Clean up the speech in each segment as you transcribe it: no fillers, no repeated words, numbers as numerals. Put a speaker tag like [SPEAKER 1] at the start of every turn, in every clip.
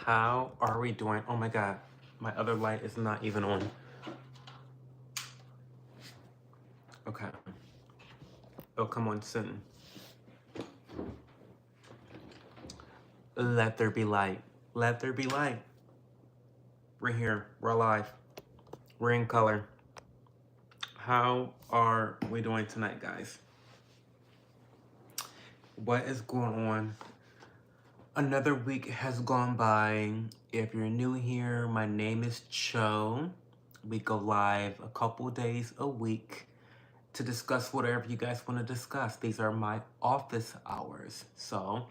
[SPEAKER 1] How are we doing? Oh my god, my other light is not even on. Okay. Oh, come on, soon. Let there be light. Let there be light. We're here. We're alive. We're in color. How are we doing tonight, guys? What is going on? Another week has gone by. If you're new here, my name is Cho. We go live a couple days a week to discuss whatever you guys want to discuss. These are my office hours. So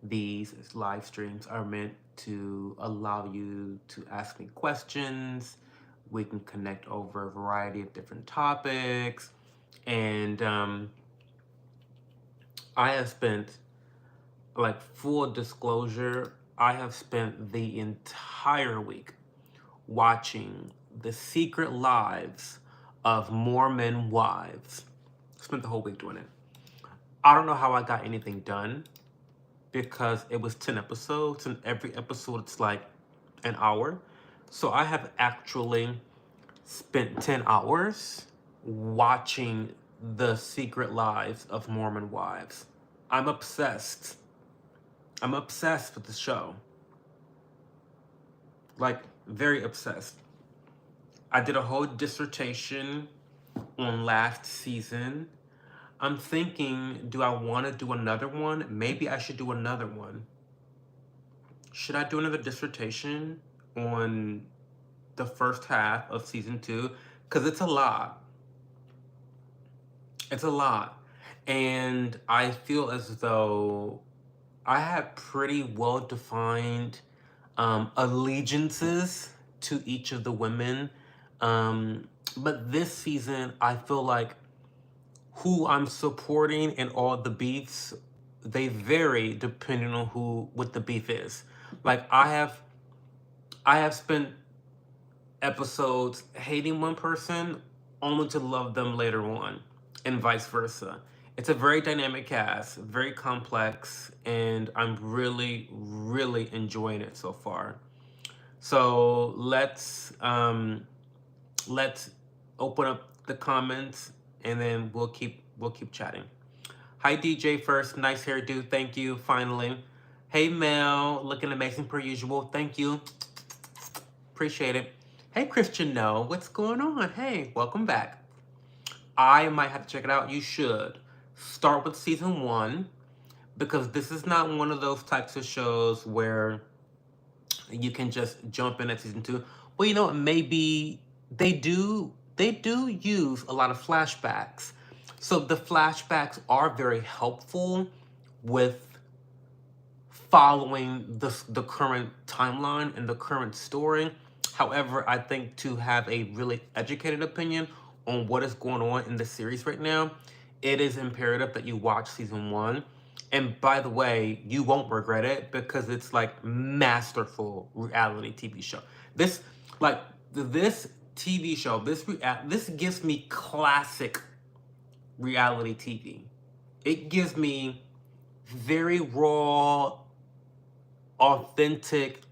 [SPEAKER 1] these live streams are meant to allow you to ask me questions. We can connect over a variety of different topics. And I have spent, like, full disclosure, I have spent the entire week watching the secret lives of Mormon wives. Spent the whole week doing it. I don't know how I got anything done because it was 10 episodes and every episode it's like an hour. So I have actually spent 10 hours watching the secret lives of Mormon wives. I'm obsessed. I'm obsessed with the show. Like, very obsessed. I did a whole dissertation on last season. I'm thinking, do I want to do another one? Maybe I should do another one. Should I do another dissertation on the first half of season 2? Because it's a lot. It's a lot. And I feel as though I have pretty well-defined allegiances to each of the women. But this season, I feel like who I'm supporting and all the beefs, they vary depending on what the beef is. Like I have spent episodes hating one person only to love them later on, and vice versa. It's a very dynamic cast, very complex, and I'm really, really enjoying it so far. So let's open up the comments and then we'll keep chatting. Hi DJ first, nice hairdo, thank you, finally. Hey Mel, looking amazing per usual, thank you. Appreciate it. Hey Christian No, what's going on? Hey, welcome back. I might have to check it out. You should. Start with season 1 because this is not one of those types of shows where you can just jump in at season 2. Well, you know, maybe they do use a lot of flashbacks. So the flashbacks are very helpful with following the current timeline and the current story. However, I think to have a really educated opinion on what is going on in the series right now, it is imperative that you watch season 1. And by the way, you won't regret it because it's like masterful reality TV show. This TV show, this gives me classic reality TV. It gives me very raw, authentic,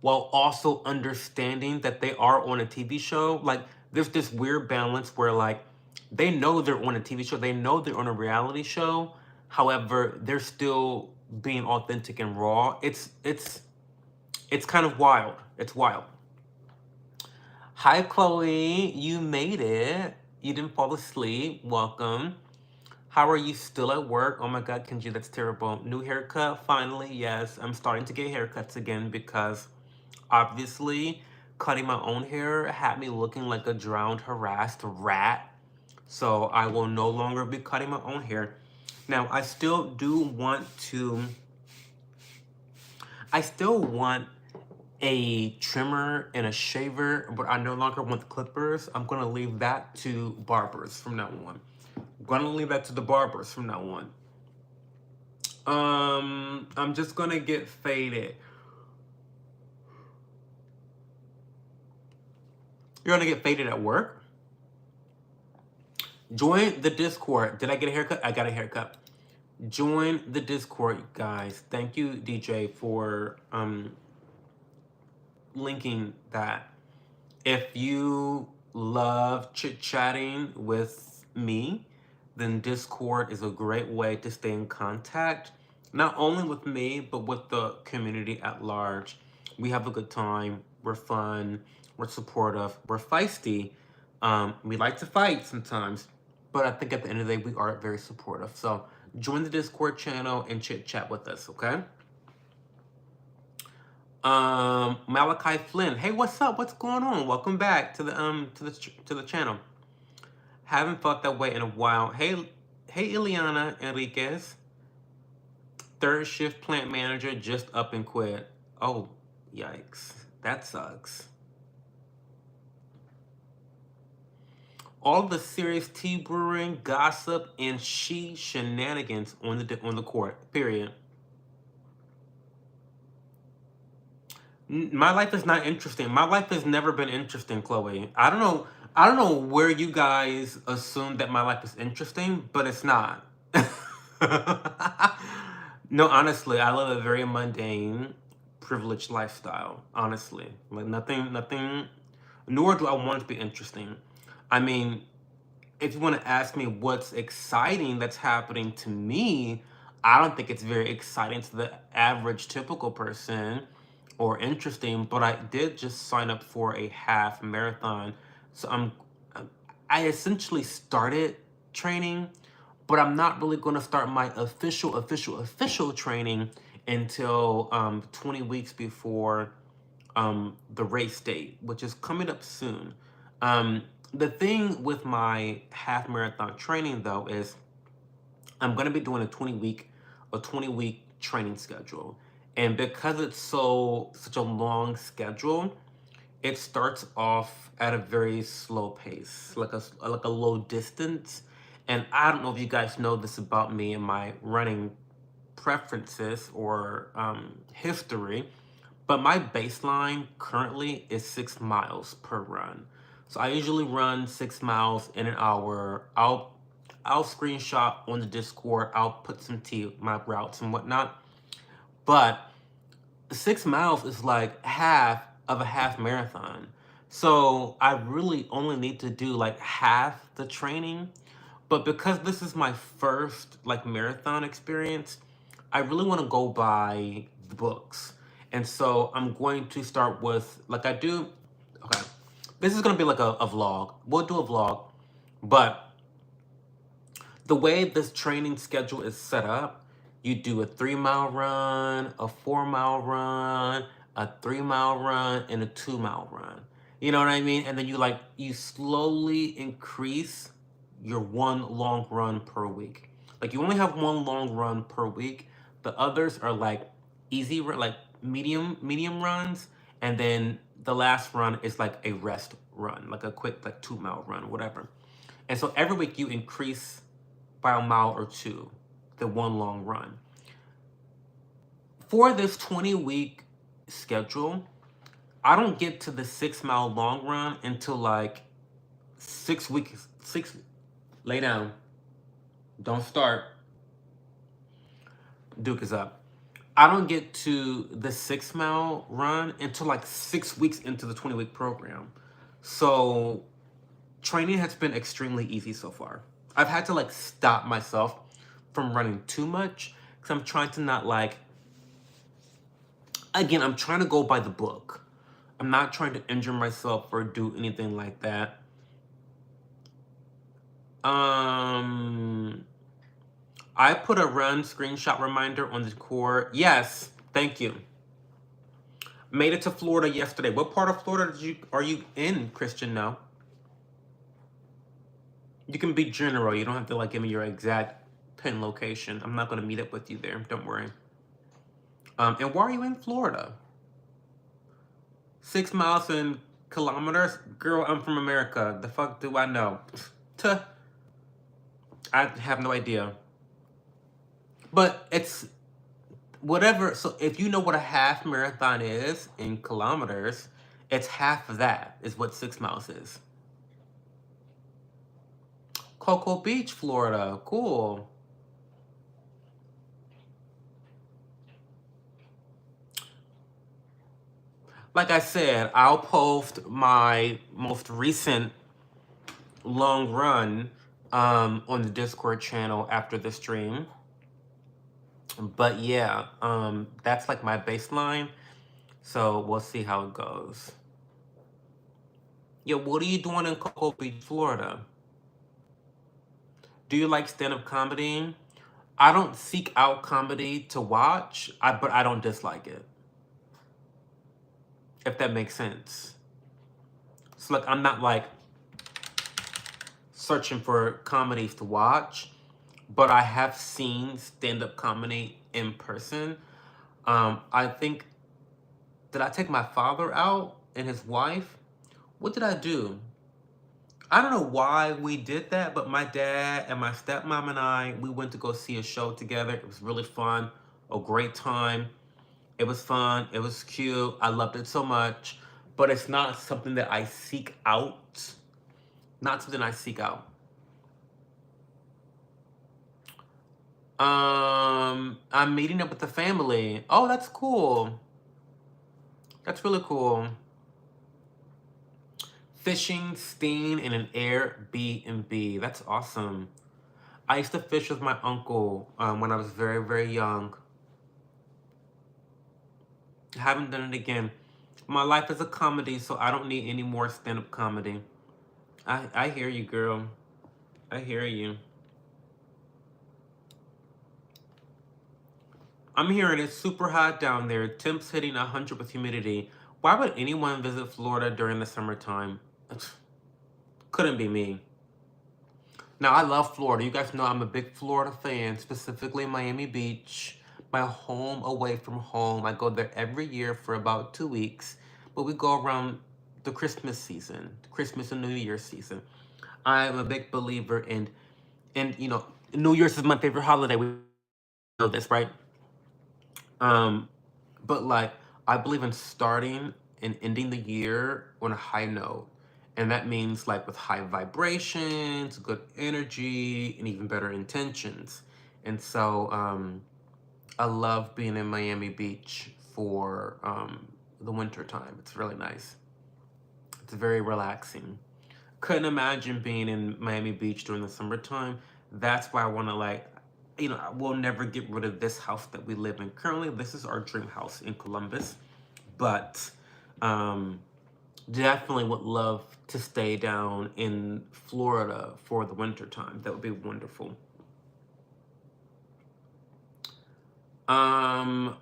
[SPEAKER 1] while also understanding that they are on a TV show. Like, there's this weird balance where, like, they know they're on a TV show, they know they're on a reality show, however, they're still being authentic and raw. It's kind of wild. It's wild. Hi, Chloe. You made it. You didn't fall asleep. Welcome. How are you still at work? Oh my God, Kenji, that's terrible. New haircut? Finally, yes. I'm starting to get haircuts again because obviously cutting my own hair had me looking like a drowned, harassed rat. So I will no longer be cutting my own hair. Now, I still want a trimmer and a shaver, but I no longer want the clippers. I'm gonna leave that to barbers from now on. I'm gonna leave that to the barbers from now on. I'm just gonna get faded. You're gonna get faded at work? Join the Discord. Did I get a haircut? I got a haircut. Join the Discord, guys. Thank you, DJ, for linking that. If you love chit-chatting with me, then Discord is a great way to stay in contact, not only with me, but with the community at large. We have a good time, we're fun, we're supportive, we're feisty. We like to fight sometimes, but I think at the end of the day, we are very supportive. So join the Discord channel and chit-chat with us, okay? Malachi Flynn, hey, what's up? What's going on? Welcome back to the channel. Haven't felt that way in a while. Hey, Ileana Enriquez, third shift plant manager, just up and quit. Oh, yikes, that sucks. All the serious tea brewing, gossip, and shenanigans on the court. Period. My life is not interesting. My life has never been interesting, Chloe. I don't know. I don't know where you guys assume that my life is interesting, but it's not. No, honestly, I live a very mundane, privileged lifestyle. Honestly, like nothing. Nor do I want it to be interesting. I mean, if you want to ask me what's exciting that's happening to me, I don't think it's very exciting to the average typical person or interesting, but I did just sign up for a half marathon. So I essentially started training, but I'm not really going to start my official training until 20 weeks before the race date, which is coming up soon. The thing with my half marathon training though is I'm going to be doing a 20-week training schedule. And because it's such a long schedule, it starts off at a very slow pace, like a low distance. And I don't know if you guys know this about me and my running preferences or history, but my baseline currently is 6 miles per run. So I usually run 6 miles in an hour. I'll screenshot on the Discord. I'll put my routes and whatnot. But 6 miles is like half of a half marathon. So I really only need to do like half the training. But because this is my first like marathon experience, I really want to go by the books. And so I'm going to start with, like I do, okay, this is going to be like a vlog. We'll do a vlog, but the way this training schedule is set up, you do a 3-mile run, a 4-mile run, a 3-mile run, and a 2-mile run. You know what I mean? And then you slowly increase your one long run per week. Like you only have one long run per week. The others are like easy, like medium runs, and then the last run is like a rest run, like a quick like 2-mile run, whatever. And so every week you increase by a mile or two, the one long run. For this 20-week schedule, I don't get to the 6-mile long run until like 6 weeks. Lay down. Don't start. Duke is up. I don't get to the 6-mile run until like 6 weeks into the 20-week program. So training has been extremely easy so far. I've had to like stop myself from running too much because I'm trying to not like, again, I'm trying to go by the book. I'm not trying to injure myself or do anything like that. I put a run screenshot reminder on the core. Yes, thank you. Made it to Florida yesterday. What part of Florida are you in, Christian? No. You can be general. You don't have to like give me your exact pin location. I'm not going to meet up with you there. Don't worry. And why are you in Florida? 6 miles in kilometers? Girl, I'm from America. The fuck do I know? I have no idea. But it's whatever. So if you know what a half marathon is in kilometers, it's half of that is what 6 miles is. Cocoa Beach, Florida. Cool. Like I said, I'll post my most recent long run on the Discord channel after the stream. But yeah, that's like my baseline. So we'll see how it goes. Yeah, what are you doing in Cocoa Beach, Florida? Do you like stand-up comedy? I don't seek out comedy to watch, but I don't dislike it, if that makes sense. So like I'm not like searching for comedies to watch, but I have seen stand-up comedy in person. I think, did I take my father out and his wife? What did I do? I don't know why we did that, but my dad and my stepmom and I, we went to go see a show together. It was really fun, a great time. It was fun. It was cute. I loved it so much, but it's not something that I seek out. Not something I seek out. I'm meeting up with the family. Oh, that's cool. That's really cool. Fishing, staying in an Airbnb. That's awesome. I used to fish with my uncle when I was very, very young. I haven't done it again. My life is a comedy, so I don't need any more stand-up comedy. I hear you, girl. I hear you. I'm hearing it's super hot down there. Temps hitting 100 with humidity. Why would anyone visit Florida during the summertime? Couldn't be me. Now, I love Florida. You guys know I'm a big Florida fan, specifically Miami Beach, my home away from home. I go there every year for about 2 weeks, but we go around the Christmas season, Christmas and New Year's season. I am a big believer in New Year's is my favorite holiday. We know this, right? Um, but like, I believe in starting and ending the year on a high note. And that means like with high vibrations, good energy, and even better intentions. And so I love being in Miami Beach for the winter time. It's really nice. It's very relaxing. Couldn't imagine being in Miami Beach during the summertime. That's why I want to we'll never get rid of this house that we live in currently. This is our dream house in Columbus, but um, definitely would love to stay down in Florida for the winter time. That would be wonderful. Um,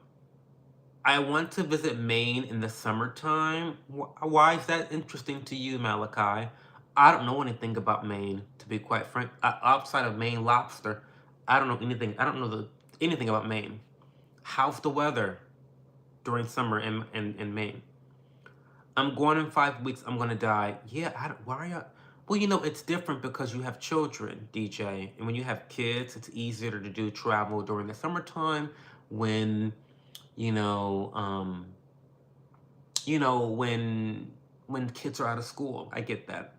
[SPEAKER 1] I want to visit Maine in the summertime. Why is that interesting to you, Malachi? I don't know anything about Maine, to be quite frank. Outside of Maine lobster, I don't know anything. I don't know anything about Maine. How's the weather during summer in Maine? I'm going in 5 weeks. I'm gonna die. Yeah, why are you? Well, it's different because you have children, DJ, and when you have kids, it's easier to do travel during the summertime when you know, um, when kids are out of school. I get that.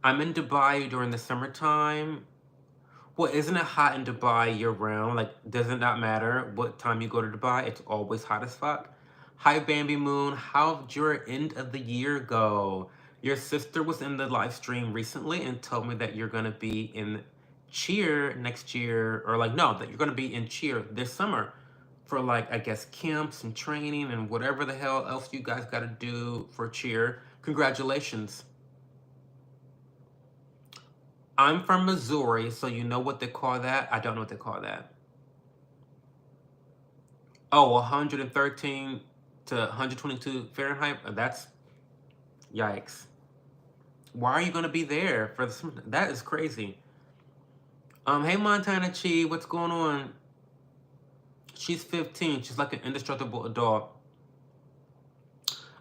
[SPEAKER 1] I'm in Dubai during the summertime. Well, isn't it hot in Dubai year round? Like, doesn't that matter what time you go to Dubai? It's always hot as fuck. Hi, Bambi Moon. How'd your end of the year go? Your sister was in the live stream recently and told me that you're gonna be in cheer next year, or like, no, that you're gonna be in cheer this summer for like, I guess, camps and training and whatever the hell else you guys gotta do for cheer. Congratulations. I'm from Missouri, so you know what they call that? I don't know what they call that. Oh, 113 to 122 Fahrenheit? That's yikes. Why are you gonna be there for the summer? That is crazy. Hey Montana Chi, what's going on? She's 15. She's like an indestructible adult.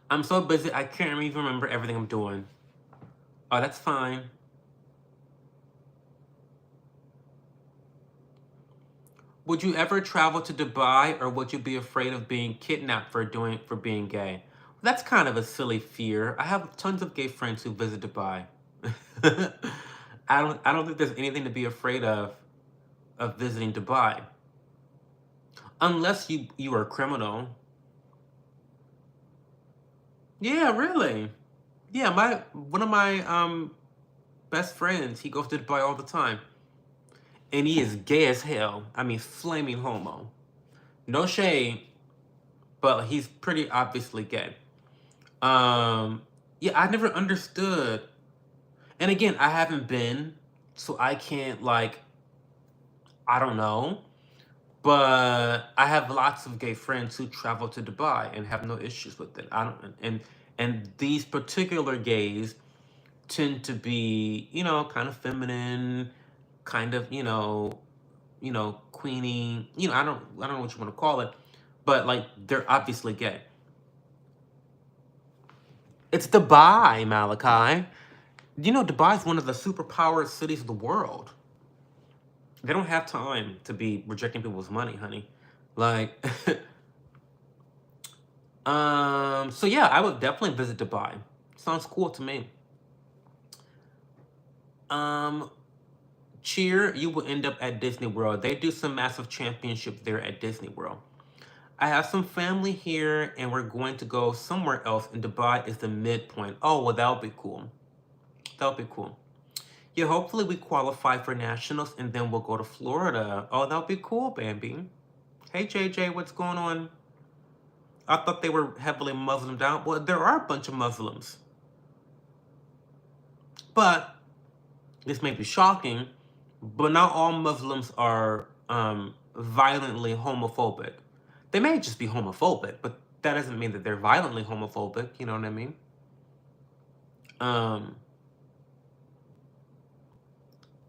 [SPEAKER 1] I'm so busy I can't even remember everything I'm doing. Oh, that's fine. Would you ever travel to Dubai, or would you be afraid of being kidnapped for being gay? That's kind of a silly fear. I have tons of gay friends who visit Dubai. I don't think there's anything to be afraid of visiting Dubai. Unless you are a criminal. Yeah, really. Yeah, my one of my best friends, he goes to Dubai all the time. And he is gay as hell. I mean, flaming homo. No shade, but he's pretty obviously gay. Um, yeah, I never understood. And again, I haven't been, so I can't like, I don't know. But I have lots of gay friends who travel to Dubai and have no issues with it. I don't, and these particular gays tend to be, kind of feminine, kind of, queenie. I don't know what you want to call it, but like they're obviously gay. It's Dubai, Malachi. Dubai is one of the superpower cities of the world. They don't have time to be rejecting people's money, honey. Like, so yeah, I would definitely visit Dubai. Sounds cool to me. Um, Cheer, you will end up at Disney World. They do some massive championship there at Disney World. I have some family here, and we're going to go somewhere else, and Dubai is the midpoint. Oh, well, that would be cool. That would be cool. Yeah, hopefully we qualify for nationals, and then we'll go to Florida. Oh, that would be cool, Bambi. Hey, JJ, what's going on? I thought they were heavily Muslimed out. Well, there are a bunch of Muslims. But this may be shocking, but not all Muslims are violently homophobic. They may just be homophobic, but that doesn't mean that they're violently homophobic. You know what I mean? Um,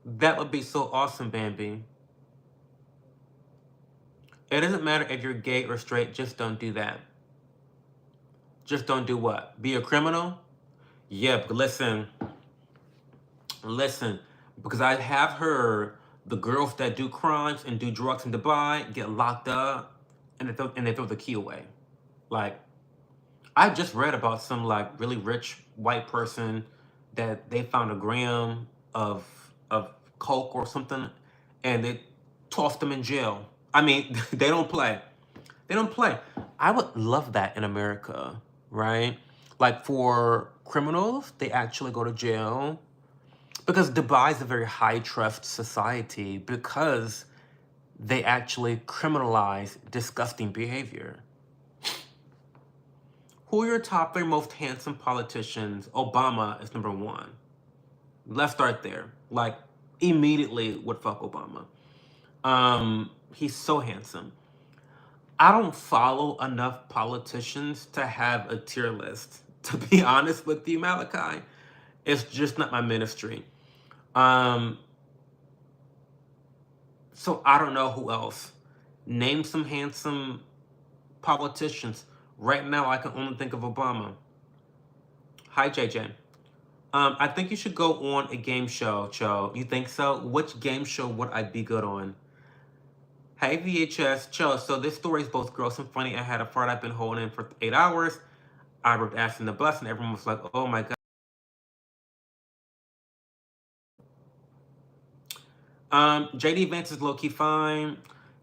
[SPEAKER 1] that would be so awesome, Bambi. It doesn't matter if you're gay or straight, just don't do that. Just don't do what? Be a criminal? Yeah, but listen, because I have heard the girls that do crimes and do drugs in Dubai get locked up and they throw the key away. Like, I just read about some like really rich white person that they found a gram of coke or something, and they tossed them in jail. I mean, they don't play. They don't play. I would love that in America, right? Like for criminals, they actually go to jail because Dubai is a very high trust society because they actually criminalize disgusting behavior. Who are your top three most handsome politicians? Obama is number one. Let's start there. Like, immediately would fuck Obama. He's so handsome. I don't follow enough politicians to have a tier list. To be honest with you, Malachi, it's just not my ministry. Um, so I don't know who else. Name some handsome politicians. Right now, I can only think of Obama. Hi, JJ. I think you should go on a game show, Cho. You think so? Which game show would I be good on? Hey, VHS, Cho. So this story is both gross and funny. I had a fart I've been holding for 8 hours. I ripped ass in the bus, and everyone was like, "Oh my god." JD Vance is low key fine.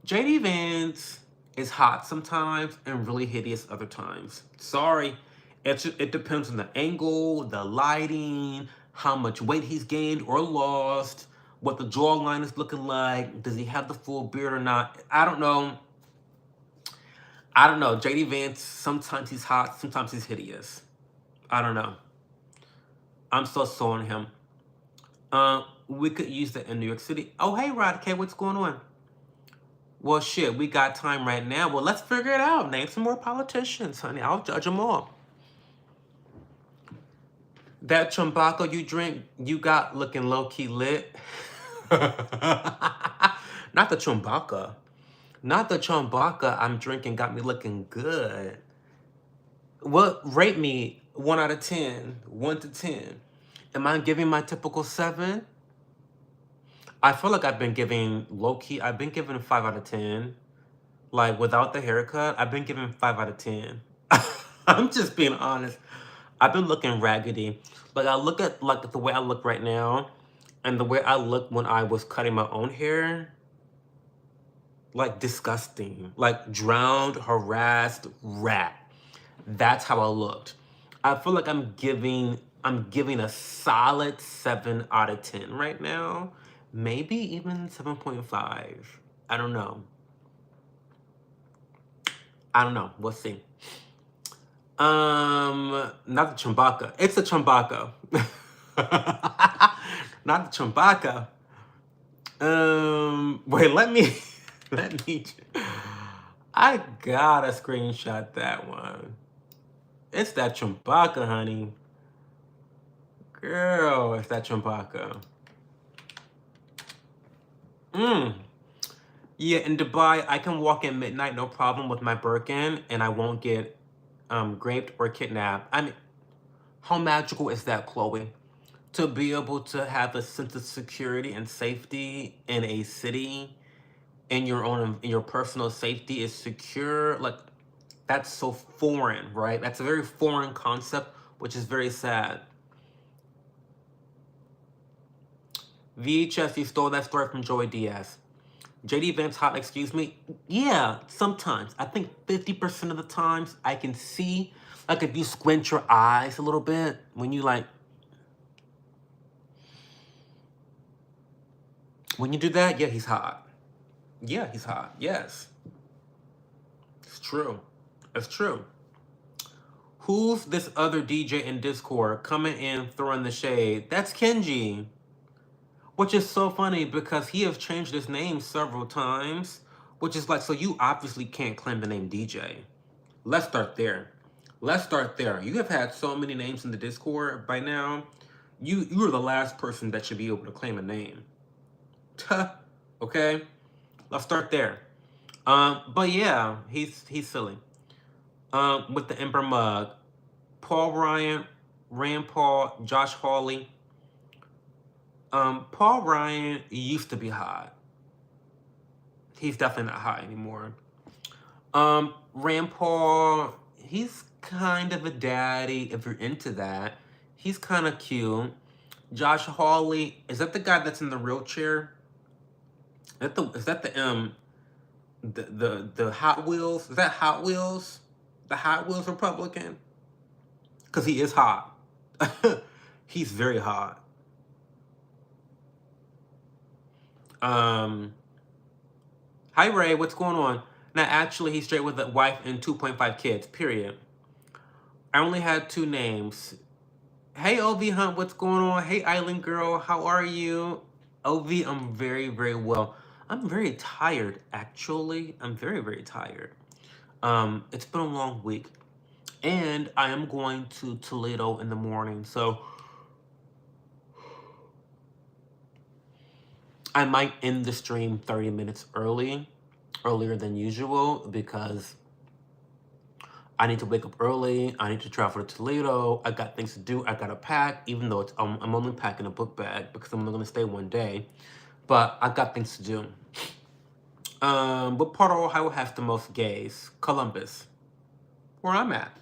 [SPEAKER 1] JD Vance is hot sometimes and really hideous other times. Sorry, it depends on the angle, the lighting, how much weight he's gained or lost, what the jawline is looking like. Does he have the full beard or not? I don't know. I don't know. JD Vance, sometimes he's hot, sometimes he's hideous. I don't know. I'm so on him. We could use that in New York City. Oh, hey, Rod K, what's going on? Well, shit, we got time right now. Well, let's figure it out. Name some more politicians, honey. I'll judge them all. That Chumbaco you drink, you got looking low-key lit. Not the Chumbaca. Not the Chumbaca I'm drinking got me looking good. What rate me 1 out of 10? 1 to 10. Am I giving my typical 7? I feel like I've been giving low-key, I've been giving a 5 out of 10. Like without the haircut, I've been giving 5 out of 10. I'm just being honest. I've been looking raggedy. Like I look at like the way I look right now and the way I looked when I was cutting my own hair. like disgusting, like drowned, harassed rat. That's how I looked. I feel like I'm giving a solid 7 out of 10 right now. Maybe even 7.5. I don't know. I don't know. We'll see. Not the Chewbacca. It's a Chewbacca. Not the Chewbacca. Wait, let me let me I gotta screenshot that one. It's that Chewbacca, honey. Girl, it's that Chewbacca. Yeah, in Dubai, I can walk in midnight, no problem with my Birkin, and I won't get raped or kidnapped. I mean, how magical is that, Chloe? To be able to have a sense of security and safety in a city, in your personal safety is secure. Like, that's so foreign, right? That's a very foreign concept, which is very sad. VHS, you stole that story from Joey Diaz. JD Vance hot, excuse me? Yeah, sometimes. I think 50% of the times I can see, like if you squint your eyes a little bit, when you do that, yeah, he's hot. Yeah, he's hot. Yes. It's true. It's true. Who's this other DJ in Discord coming in throwing the shade? That's Kenji. Which is so funny because he has changed his name several times. Which is like, so you obviously can't claim the name DJ. Let's start there. Let's start there. You have had so many names in the Discord by now. You are the last person that should be able to claim a name. Okay? Let's start there. But yeah, he's silly. With the Ember mug. Paul Ryan, Rand Paul, Josh Hawley. Paul Ryan used to be hot. He's definitely not hot anymore. Rand Paul, he's kind of a daddy if you're into that. He's kind of cute. Josh Hawley, is that the guy that's in the wheelchair? Is that the Hot Wheels? Is that Hot Wheels? The Hot Wheels Republican? Because he is hot. He's very hot. Hi Ray, what's going on? Now actually he's straight with a wife and 2.5 kids, period. I only had 2 names. Hey OV Hunt, what's going on? Hey Island Girl, how are you? OV, I'm very, very well. I'm very tired, actually. I'm very, very tired. It's been a long week. And I am going to Toledo in the morning, so I might end the stream 30 minutes earlier than usual, because I need to wake up early. I need to travel to Toledo. I got things to do. I gotta pack, even though I'm only packing a book bag because I'm only gonna stay one day. But I got things to do. What part of Ohio has the most gays? Columbus, where I'm at.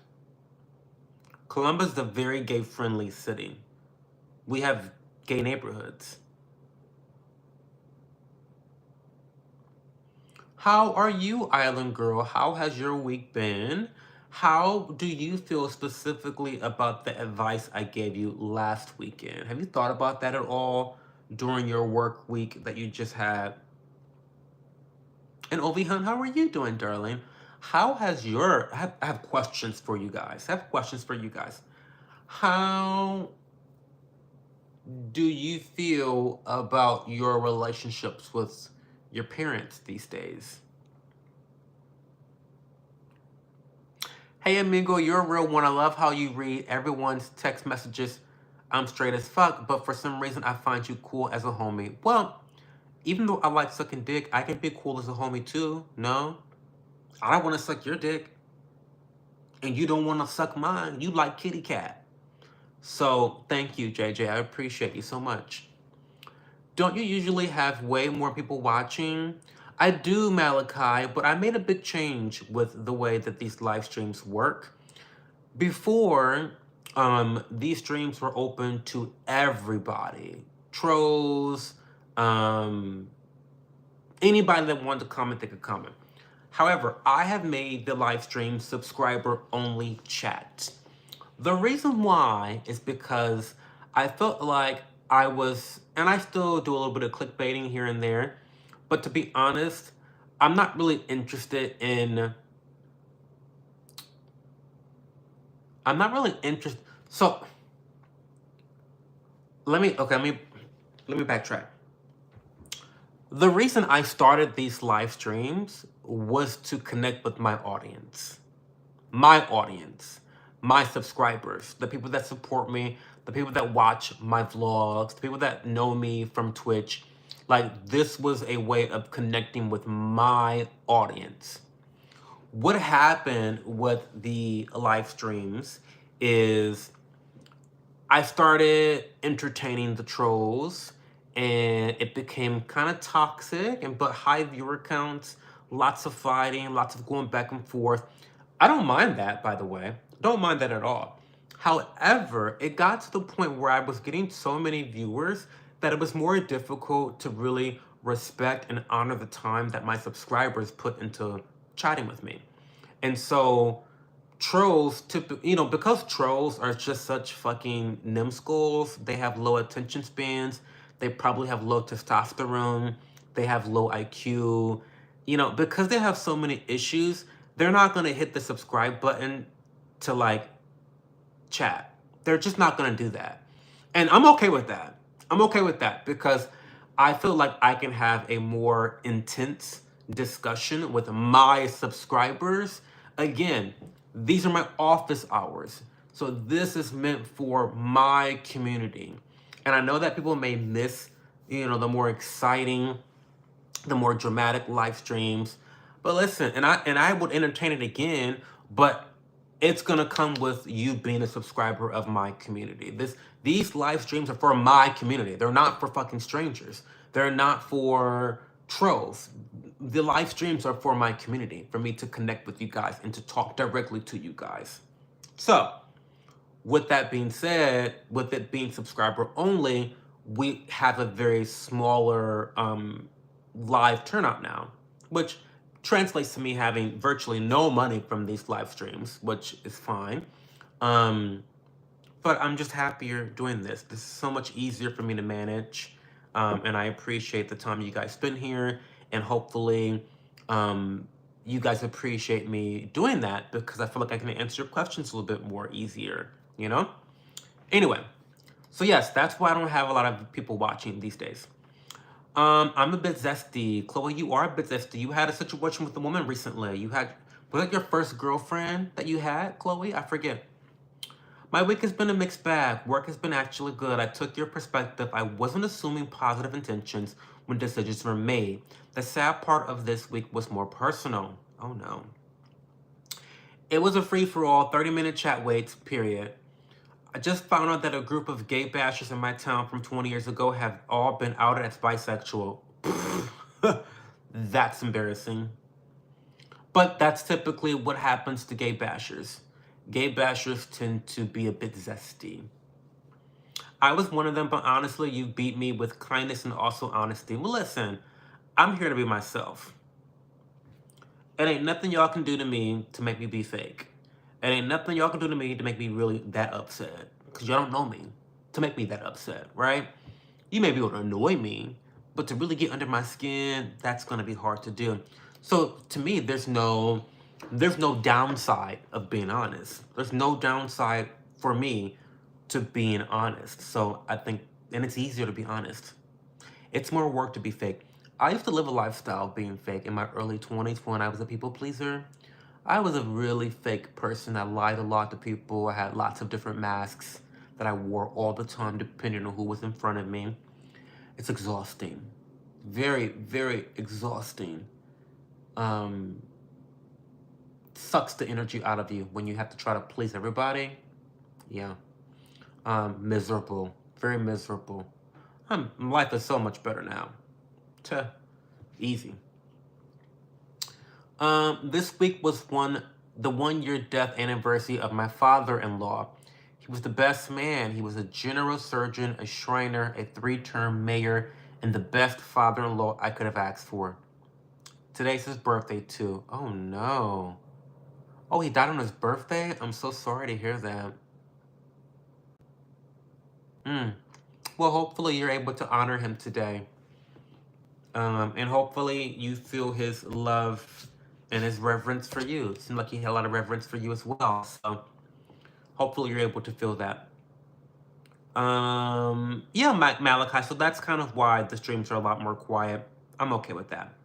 [SPEAKER 1] Columbus is a very gay-friendly city. We have gay neighborhoods. How are you, Island Girl? How has your week been? How do you feel specifically about the advice I gave you last weekend? Have you thought about that at all during your work week that you just had? And Ovi Hunt, how are you doing, darling? How has I have questions for you guys. I have questions for you guys. How do you feel about your relationships with your parents these days? Hey amigo, you're a real one. I love how you read everyone's text messages. I'm straight as fuck, but for some reason I find you cool as a homie. Well, even though I like sucking dick, I can be cool as a homie too. No? I don't want to suck your dick. And you don't want to suck mine. You like kitty cat. So thank you, JJ. I appreciate you so much. Don't you usually have way more people watching? I do, Malachi, but I made a big change with the way that these live streams work. Before, these streams were open to everybody. Trolls, Anybody that wanted to comment, they could comment. However, I have made the live stream subscriber only chat. The reason why is because I felt like I was, and I still do a little bit of clickbaiting here and there, but to be honest, I'm not really interested in, I'm not really interested. So let me backtrack. The reason I started these live streams was to connect with my audience. My subscribers, the people that support me, the people that watch my vlogs, the people that know me from Twitch. Like, this was a way of connecting with my audience. What happened with the live streams is I started entertaining the trolls, and it became kind of toxic, and but high viewer counts, lots of fighting, lots of going back and forth. I don't mind that, by the way. Don't mind that at all. However, it got to the point where I was getting so many viewers that it was more difficult to really respect and honor the time that my subscribers put into chatting with me. And so trolls, because trolls are just such fucking numbskulls, they have low attention spans, they probably have low testosterone, they have low IQ, because they have so many issues, they're not going to hit the subscribe button to like chat. They're just not going to do that. And I'm okay with that. I'm okay with that because I feel like I can have a more intense discussion with my subscribers. Again, these are my office hours. So this is meant for my community. And I know that people may miss, the more exciting, the more dramatic live streams. But listen, and I would entertain it again, but it's gonna come with you being a subscriber of my community. These live streams are for my community. They're not for fucking strangers. They're not for trolls. The live streams are for my community, for me to connect with you guys and to talk directly to you guys. So, with that being said, with it being subscriber only, we have a very smaller live turnout now, which translates to me having virtually no money from these live streams, which is fine. But I'm just happier doing this. This is so much easier for me to manage. And I appreciate the time you guys spend here. And hopefully you guys appreciate me doing that because I feel like I can answer your questions a little bit more easier, Anyway, so yes, that's why I don't have a lot of people watching these days. I'm a bit zesty. Chloe, you are a bit zesty. You had a situation with a woman recently. Was that your first girlfriend that you had, Chloe? I forget. My week has been a mixed bag. Work has been actually good. I took your perspective. I wasn't assuming positive intentions when decisions were made. The sad part of this week was more personal. Oh no. It was a free-for-all, 30-minute chat waits, period. I just found out that a group of gay bashers in my town from 20 years ago have all been outed as bisexual. That's embarrassing. But that's typically what happens to gay bashers. Gay bashers tend to be a bit zesty. I was one of them, but honestly, you beat me with kindness and also honesty. Well, listen, I'm here to be myself. It ain't nothing y'all can do to me to make me be fake. It ain't nothing y'all can do to me to make me really that upset. Because y'all don't know me to make me that upset, right? You may be able to annoy me, but to really get under my skin, that's going to be hard to do. So to me, there's no downside of being honest. There's no downside for me to being honest. So I think, and it's easier to be honest. It's more work to be fake. I used to live a lifestyle of being fake in my early 20s when I was a people pleaser. I was a really fake person. I lied a lot to people. I had lots of different masks that I wore all the time depending on who was in front of me. It's exhausting. Very, very exhausting. Sucks the energy out of you when you have to try to please everybody. Yeah. Miserable. Very miserable. Life is so much better now. Easy. This week was the 1-year death anniversary of my father-in-law. He was the best man. He was a general surgeon, a Shriner, a 3-term mayor, and the best father-in-law I could have asked for. Today's his birthday too. Oh no. Oh, he died on his birthday? I'm so sorry to hear that. Mm. Well, hopefully you're able to honor him today. And hopefully you feel his love and his reverence for you. It seemed like he had a lot of reverence for you as well. So hopefully you're able to feel that. Yeah, Malachi. So that's kind of why the streams are a lot more quiet. I'm okay with that.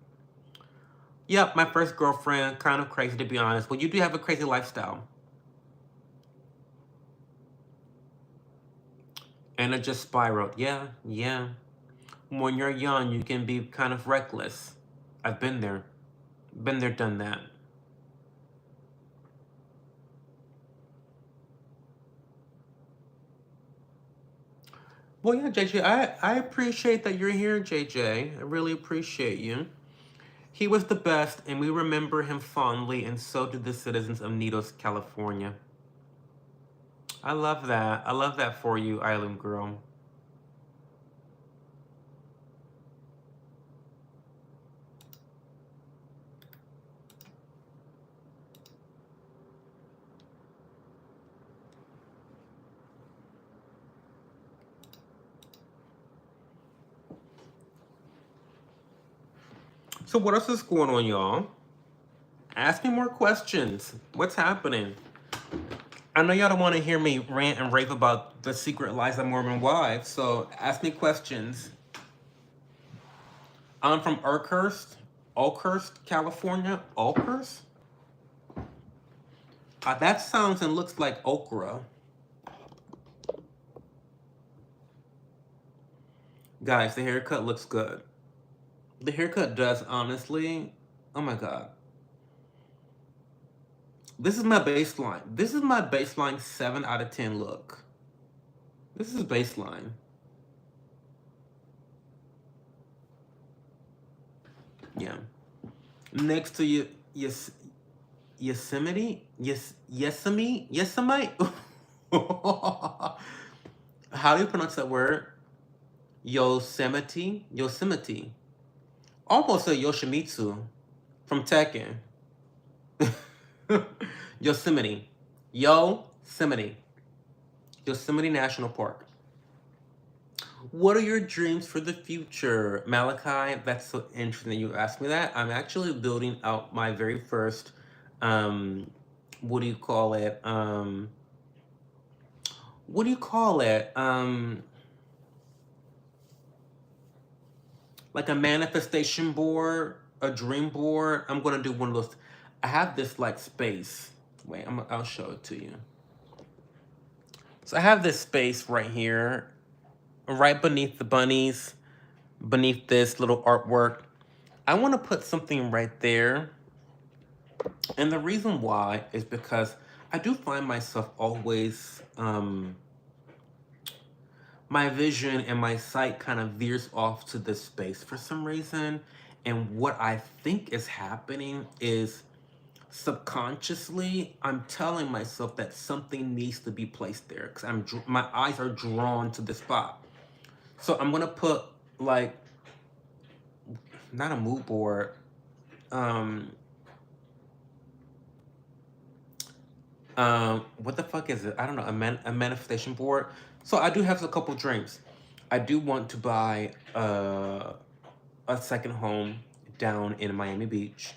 [SPEAKER 1] Yep, my first girlfriend, kind of crazy to be honest. Well, you do have a crazy lifestyle. And it just spiraled. Yeah, yeah. When you're young, you can be kind of reckless. I've been there. Been there, done that. Well, yeah, JJ, I appreciate that you're here, JJ. I really appreciate you. He was the best, and we remember him fondly, and so do the citizens of Nidos, California. I love that. I love that for you, Island Girl. So what else is going on, y'all? Ask me more questions. What's happening? I know y'all don't want to hear me rant and rave about the secret lies of Mormon wives, so ask me questions. I'm from Oakhurst, California. Oakhurst? That sounds and looks like okra. Guys, the haircut looks good. The haircut does, honestly. Oh my god. This is my baseline. This is my baseline 7 out of 10 look. This is baseline. Yeah. Next to you, yes, Yosemite? Yosemite? How do you pronounce that word? Yosemite. Almost a Yoshimitsu from Tekken. Yosemite. Yosemite National Park. What are your dreams for the future? Malachi, that's so interesting that you asked me that. I'm actually building out my very first, what do you call it? What do you call it? Like a manifestation board, a dream board. I'm gonna do one of those. I have this like space. Wait, I'll show it to you. So I have this space right here, right beneath the bunnies, beneath this little artwork. I want to put something right there. And the reason why is because I do find myself always, my vision and my sight kind of veers off to this space for some reason. And what I think is happening is subconsciously, I'm telling myself that something needs to be placed there because my eyes are drawn to the spot. So I'm gonna put like not a mood board, um, what the fuck is it? I don't know, a manifestation board. So I do have a couple dreams. I do want to buy a second home down in Miami Beach.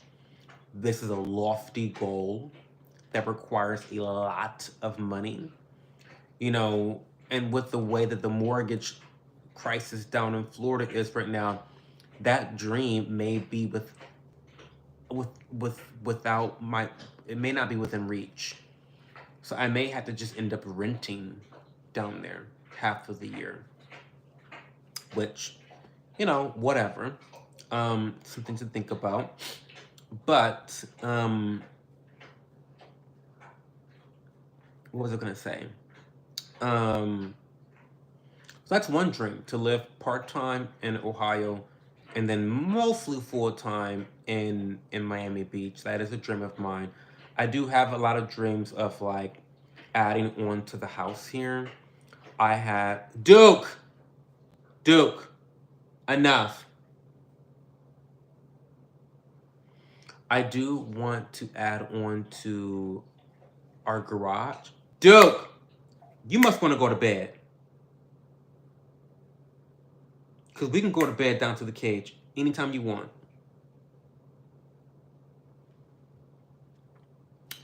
[SPEAKER 1] This is a lofty goal that requires a lot of money, you know, and with the way that the mortgage crisis down in Florida is right now, that dream may be without my, it may not be within reach. So I may have to just end up renting down there half of the year, which, you know, whatever. Something to think about. But what was I gonna say? So that's one dream, to live part-time in Ohio and then mostly full-time in Miami Beach. That is a dream of mine. I do have a lot of dreams of like adding on to the house here. I had Duke, enough. I do want to add on to our garage. Duke, you must want to go to bed. Because we can go to bed down to the cage anytime you want.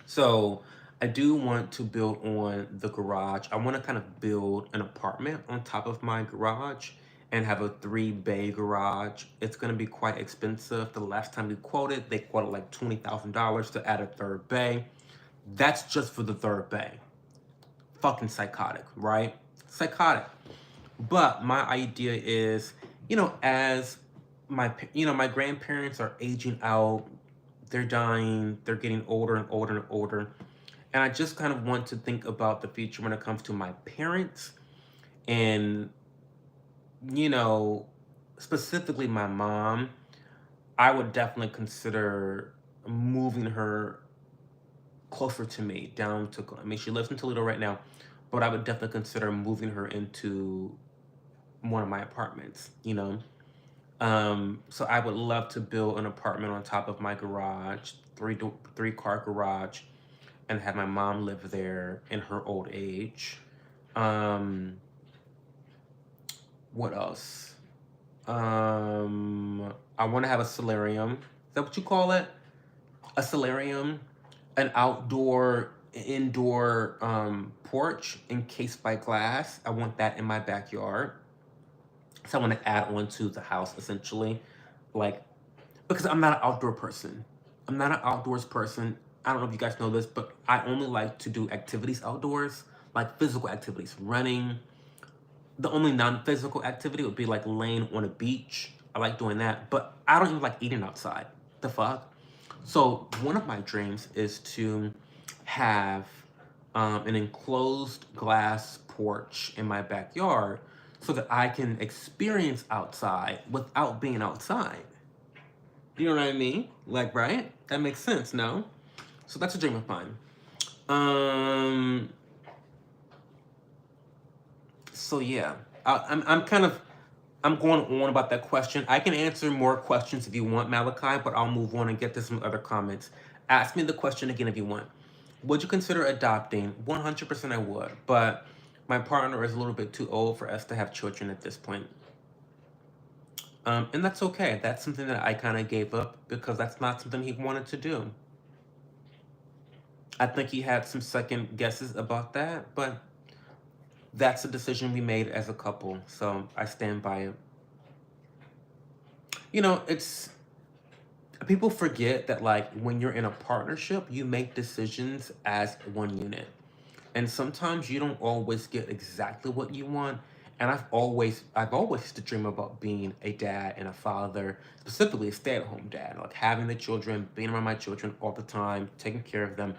[SPEAKER 1] So I do want to build on the garage. I want to kind of build an apartment on top of my garage and have a 3-bay garage. It's going to be quite expensive. The last time we quoted, they quoted like $20,000 to add a 3rd bay. That's just for the 3rd bay. Fucking psychotic, right? Psychotic. But my idea is, as my grandparents are aging out, they're dying, they're getting older and older and older. And I just kind of want to think about the future when it comes to my parents and, you know, specifically my mom. I would definitely consider moving her closer to me, down to, I mean, she lives in Toledo right now, but I would definitely consider moving her into one of my apartments. So I would love to build an apartment on top of my garage, three car garage, and have my mom live there in her old age. Um, what else? I want to have a solarium. Is that what you call it? A solarium, an outdoor, indoor porch encased by glass. I want that in my backyard. So I want to add on to the house essentially, like, because I'm not an outdoor person. I'm not an outdoors person. I don't know if you guys know this, but I only like to do activities outdoors, like physical activities, running. The only non-physical activity would be like laying on a beach. I like doing that, but I don't even like eating outside. The fuck? So one of my dreams is to have an enclosed glass porch in my backyard so that I can experience outside without being outside. Do you know what I mean? Like, right? That makes sense, no? So that's a dream of mine. So yeah, I'm going on about that question. I can answer more questions if you want, Malachi, but I'll move on and get to some other comments. Ask me the question again if you want. Would you consider adopting? 100% I would, but my partner is a little bit too old for us to have children at this point. And that's okay. That's something that I kind of gave up because that's not something he wanted to do. I think he had some second guesses about that, but that's a decision we made as a couple, so I stand by it. It's people forget that, like, when you're in a partnership, you make decisions as one unit. And sometimes you don't always get exactly what you want. And I've always used to dream about being a dad and a father, specifically a stay-at-home dad, like having the children, being around my children all the time, taking care of them.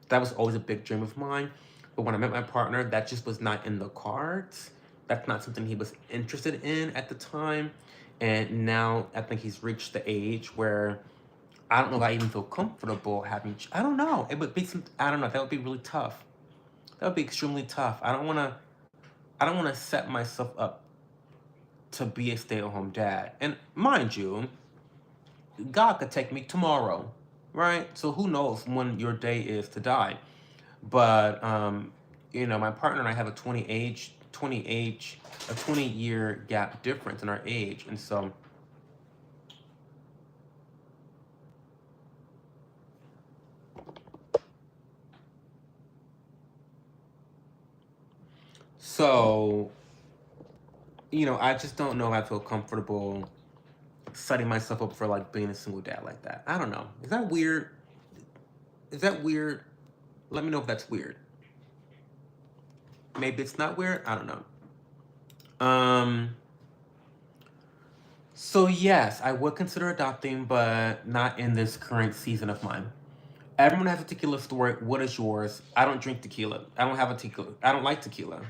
[SPEAKER 1] That was always a big dream of mine. But when I met my partner, that just was not in the cards. That's not something he was interested in at the time. And now I think he's reached the age where I don't know if I even feel comfortable having. I don't know. It would be some. I don't know. That would be really tough. That would be extremely tough. I don't want to. I don't want to set myself up to be a stay-at-home dad. And mind you, God could take me tomorrow, right? So who knows when your day is to die? But my partner and I have a 20-year gap difference in our age, and so I just don't know if I feel comfortable setting myself up for like being a single dad like that. I don't know. Is that weird? Is that weird? Let me know if that's weird. Maybe it's not weird. I don't know. So yes, I would consider adopting, but not in this current season of mine. Everyone has a tequila story. What is yours? I don't drink tequila. I don't have a tequila. I don't like tequila.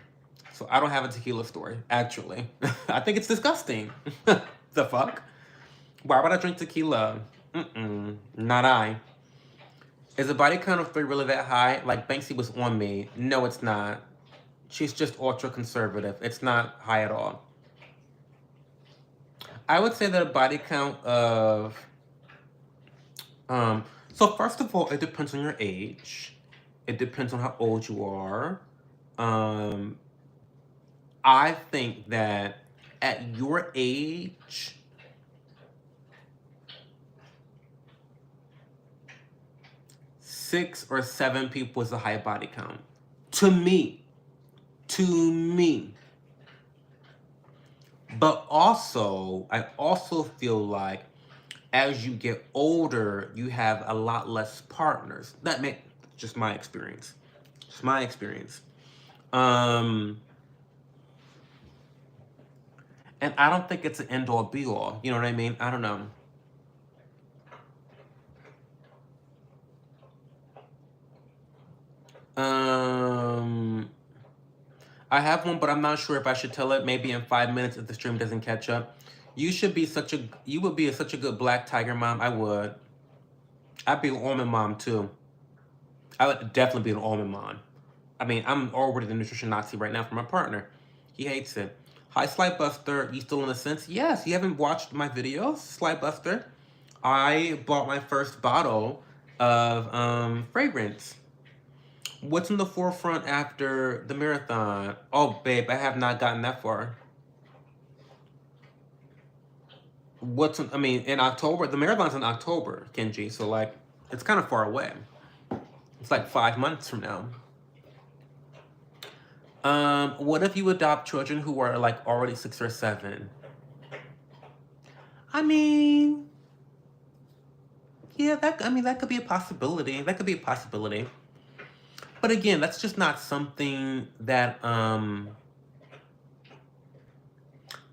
[SPEAKER 1] So I don't have a tequila story, actually. I think it's disgusting. The fuck? Why would I drink tequila? Not I. Is the body count of 3 really that high? Like Banksy was on me. No, it's not. She's just ultra conservative. It's not high at all. I would say that a body count of So first of all, it depends on your age. It depends on how old you are. Um, I think that at your age, 6 or 7 people is a high body count. To me. To me. But also, I also feel like as you get older, you have a lot less partners. That may just my experience. Just my experience. Um, and I don't think it's an end all be all. You know what I mean? I don't know. Um, I have one, but I'm not sure if I should tell it. Maybe in 5 minutes if the stream doesn't catch up. You would be such a good black tiger mom. I would. I'd be an almond mom too. I would definitely be an almond mom. I mean, I'm already the nutrition Nazi right now for my partner. He hates it. Hi, Sly Buster. You still in the sense? Yes. You haven't watched my videos, Sly Buster. I bought my first bottle of fragrance. What's in the forefront after the marathon? Oh, babe, I have not gotten that far. I mean, in October, the marathon's in October, Kenji. So, like, it's kind of far away. It's like 5 months from now. What if you adopt children who are like already 6 or 7? I mean, yeah, that could be a possibility. That could be a possibility. But again, that's just not something that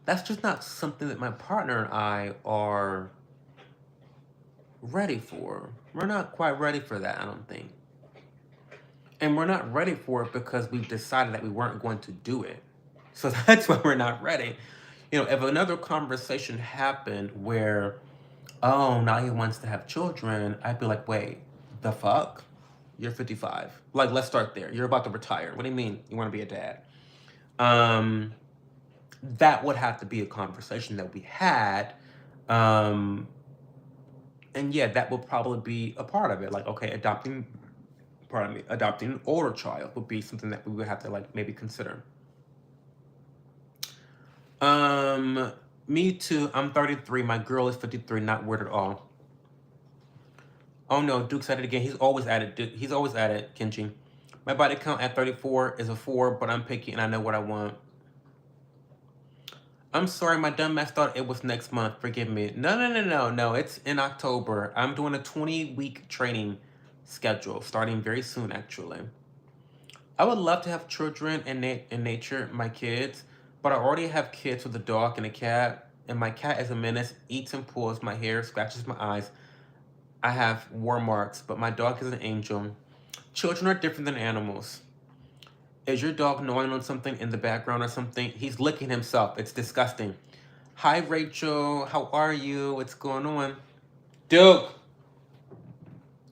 [SPEAKER 1] that's just not something that my partner and I are ready for. We're not quite ready for that, I don't think. And we're not ready for it because we've decided that we weren't going to do it. So that's why we're not ready. You know, if another conversation happened where, oh, now he wants to have children, I'd be like, wait, the fuck? You're 55. Like, let's start there. You're about to retire. What do you mean you want to be a dad? That would have to be a conversation that we had. And yeah, that would probably be a part of it. Like, okay, adopting an older child would be something that we would have to like maybe consider. Me too. I'm 33. My girl is 53. Not weird at all. Oh no, Duke's at it again. He's always at it. He's always at it, Kenji. My body count at 34 is a 4, but I'm picky and I know what I want. I'm sorry, my dumbass thought it was next month. Forgive me. No. It's in October. I'm doing a 20-week training schedule starting very soon, actually. I would love to have children in nature, my kids, but I already have kids with a dog and a cat, and my cat is a menace, eats and pulls my hair, scratches my eyes. I have war marks, but my dog is an angel. Children are different than animals. Is your dog gnawing on something in the background or something? He's licking himself. It's disgusting. Hi, Rachel. How are you? What's going on? Duke.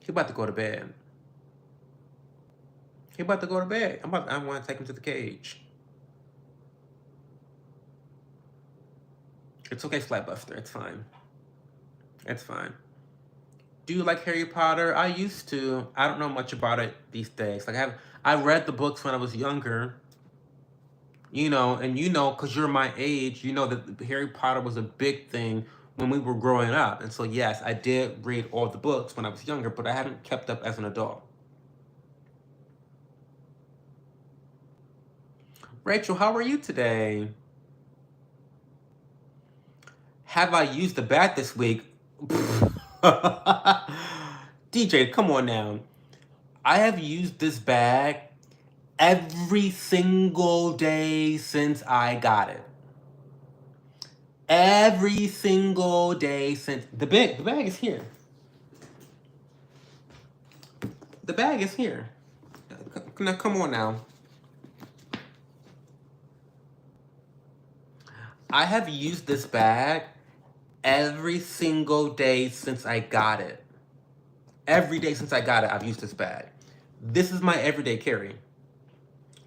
[SPEAKER 1] He about to go to bed. He about to go to bed. I want to take him to the cage. It's okay, Flatbuster. It's fine. It's fine. Do you like Harry Potter? I used to. I don't know much about it these days. Like I read the books when I was younger. You know, and you know, because you're my age, you know that Harry Potter was a big thing when we were growing up. And so, yes, I did read all the books when I was younger, but I haven't kept up as an adult. Rachel, how are you today? Have I used the bat this week? DJ, come on now. I have used this bag every single day since I got it. Every single day since the bag is here. The bag is here. Now come on now. I have used this bag every single day since I got it. Every day since I got it, I've used this bag. This is my everyday carry.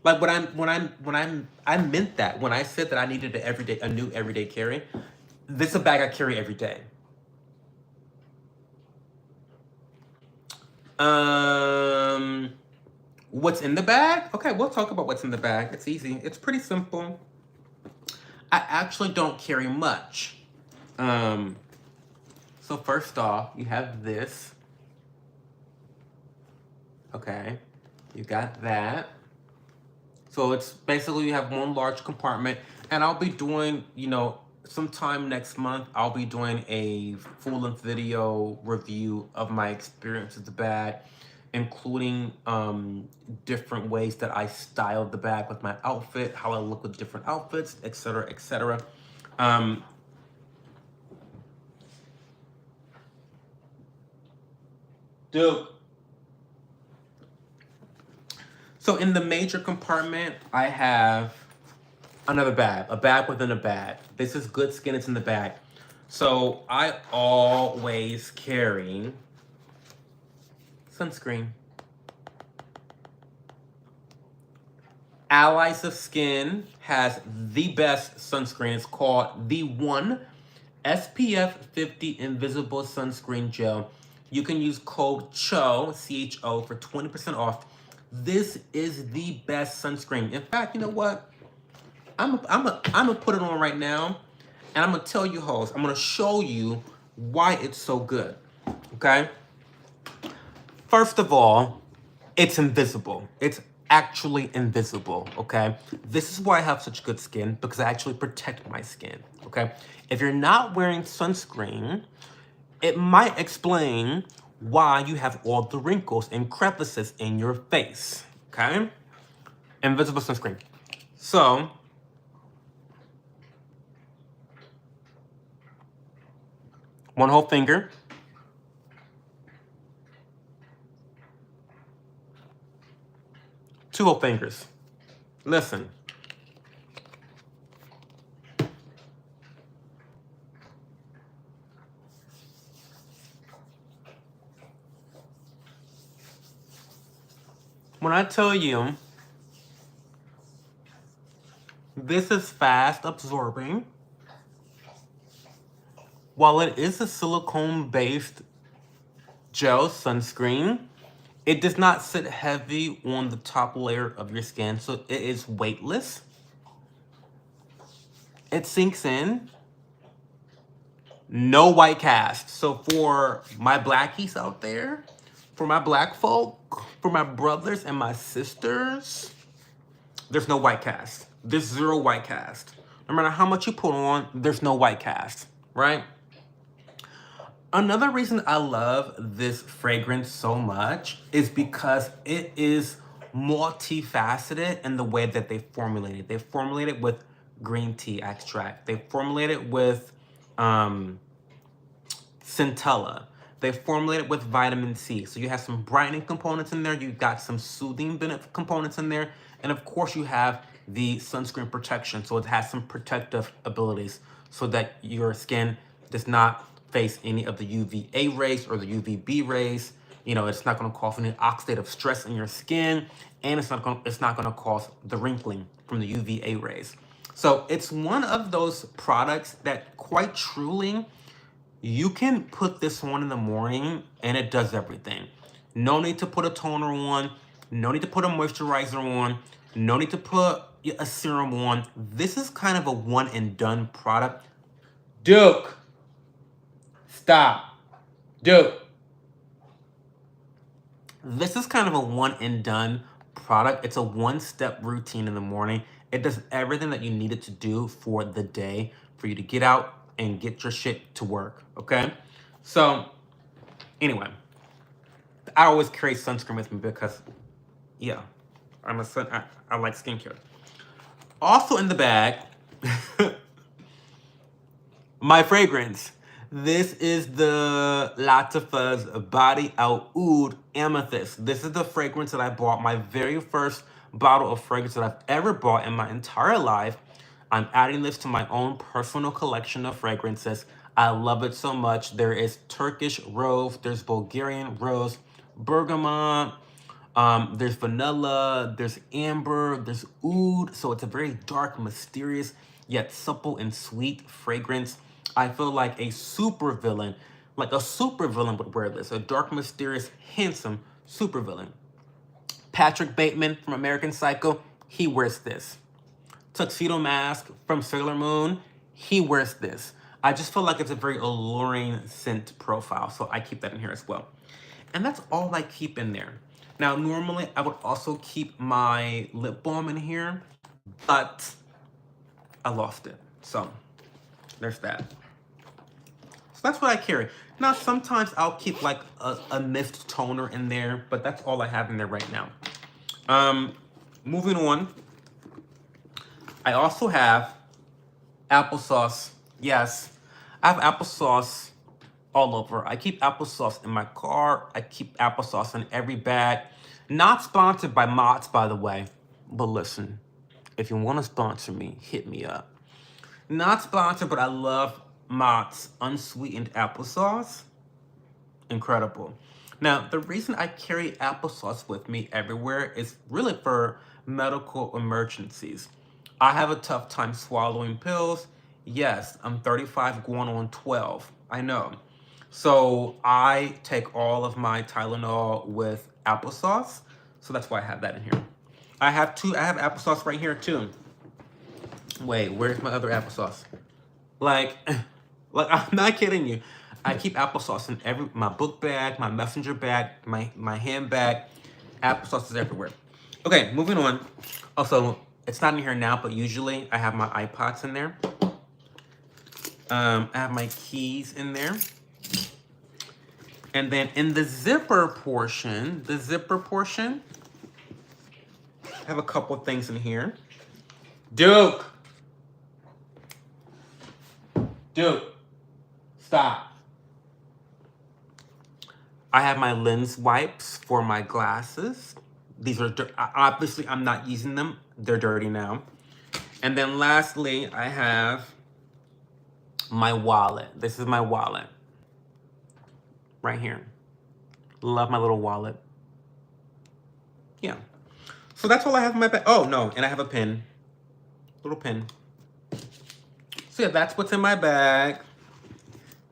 [SPEAKER 1] Like I meant that when I said that I needed a new everyday carry. This is a bag I carry every day. What's in the bag? Okay, we'll talk about what's in the bag. It's easy. It's pretty simple. I actually don't carry much. So first off, you have this. Okay, you got that. So it's basically you have one large compartment, and I'll be doing, sometime next month, I'll be doing a full-length video review of my experience with the bag, including different ways that I styled the bag with my outfit, how I look with different outfits, etc., etc. Dude. So in the major compartment, I have another bag, a bag within a bag. This is good skin, it's in the bag. So I always carry sunscreen. Allies of Skin has the best sunscreen. It's called the One SPF 50 Invisible Sunscreen Gel. You can use code CHO, CHO, for 20% off. This is the best sunscreen. In fact, you know what? I'm gonna put it on right now, and I'm gonna tell you, hoes, I'm gonna show you why it's so good. Okay? First of all, it's invisible. It's actually invisible, okay? This is why I have such good skin, because I actually protect my skin, okay? If you're not wearing sunscreen, it might explain why you have all the wrinkles and crevices in your face, okay? Invisible sunscreen. So, one whole finger. Two whole fingers. Listen. When I tell you this is fast absorbing, while it is a silicone-based gel sunscreen, it does not sit heavy on the top layer of your skin, so it is weightless. It sinks in. No white cast. So for my blackies out there, for my black folk, for my brothers and my sisters, there's no white cast. There's zero white cast. No matter how much you put on, there's no white cast, right? Another reason I love this fragrance so much is because it is multifaceted in the way that they formulate it. They formulate it with green tea extract. They formulate it with centella. They formulate it with vitamin C. So you have some brightening components in there. You've got some soothing components in there. And of course you have the sunscreen protection. So it has some protective abilities so that your skin does not face any of the UVA rays or the UVB rays. It's not going to cause any oxidative stress in your skin, and it's not going to cause the wrinkling from the UVA rays. So it's one of those products that quite truly you can put this on in the morning and it does everything. No need to put a toner on, no need to put a moisturizer on, no need to put a serum on. This is kind of a one and done product. Duke. Stop. Dude. This is kind of a one and done product. It's a one-step routine in the morning. It does everything that you need it to do for the day for you to get out and get your shit to work, okay? So, anyway, I always carry sunscreen with me because, yeah, I like skincare. Also in the bag, my fragrance. This is the Latifah's Body Out Oud Amethyst. This is the fragrance that I bought, my very first bottle of fragrance that I've ever bought in my entire life. I'm adding this to my own personal collection of fragrances. I love it so much. There is Turkish rose, there's Bulgarian rose, bergamot, there's vanilla, there's amber, there's oud. So it's a very dark, mysterious, yet supple and sweet fragrance. I feel like a super villain Like a supervillain would wear this. A dark, mysterious, handsome supervillain. Patrick Bateman from American Psycho, he wears this. Tuxedo Mask from Sailor Moon, he wears this. I just feel like it's a very alluring scent profile, so I keep that in here as well. And that's all I keep in there. Now, normally I would also keep my lip balm in here, but I lost it. So there's that. So that's what I carry. Now, sometimes I'll keep like a mist toner in there, but that's all I have in there right now. Moving on. I also have applesauce. Yes, I have applesauce all over. I keep applesauce in my car. I keep applesauce in every bag. Not sponsored by Mott's, by the way. But listen, if you want to sponsor me, hit me up. Not sponsored, but I love Mott's unsweetened applesauce. Incredible. Now, the reason I carry applesauce with me everywhere is really for medical emergencies. I have a tough time swallowing pills. Yes, I'm 35 going on 12. I know. So I take all of my Tylenol with applesauce. So that's why I have that in here. I have applesauce right here too. Wait, where's my other applesauce? Like I'm not kidding you. I keep applesauce in my book bag, my messenger bag, my handbag. Applesauce is everywhere. Okay, moving on. Also, it's not in here now, but usually I have my iPods in there. I have my keys in there. And then in the zipper portion, I have a couple things in here. Duke, stop. I have my lens wipes for my glasses. These are, obviously I'm not using them. They're dirty now. And then lastly, I have my wallet. This is my wallet. Right here. Love my little wallet. Yeah. So that's all I have in my bag. Oh, no. And I have a pen. Little pen. So yeah, that's what's in my bag.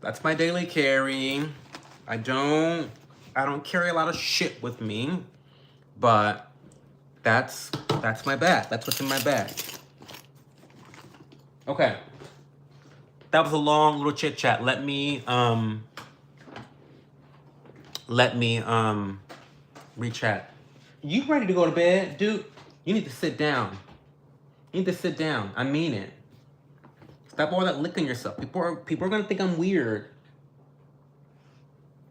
[SPEAKER 1] That's my daily carry. I don't carry a lot of shit with me. But that's my bag. That's what's in my bag. Okay. That was a long little chit chat. Let me rechat. You ready to go to bed, dude? You need to sit down. You need to sit down. I mean it. Stop all that licking yourself. People are gonna think I'm weird.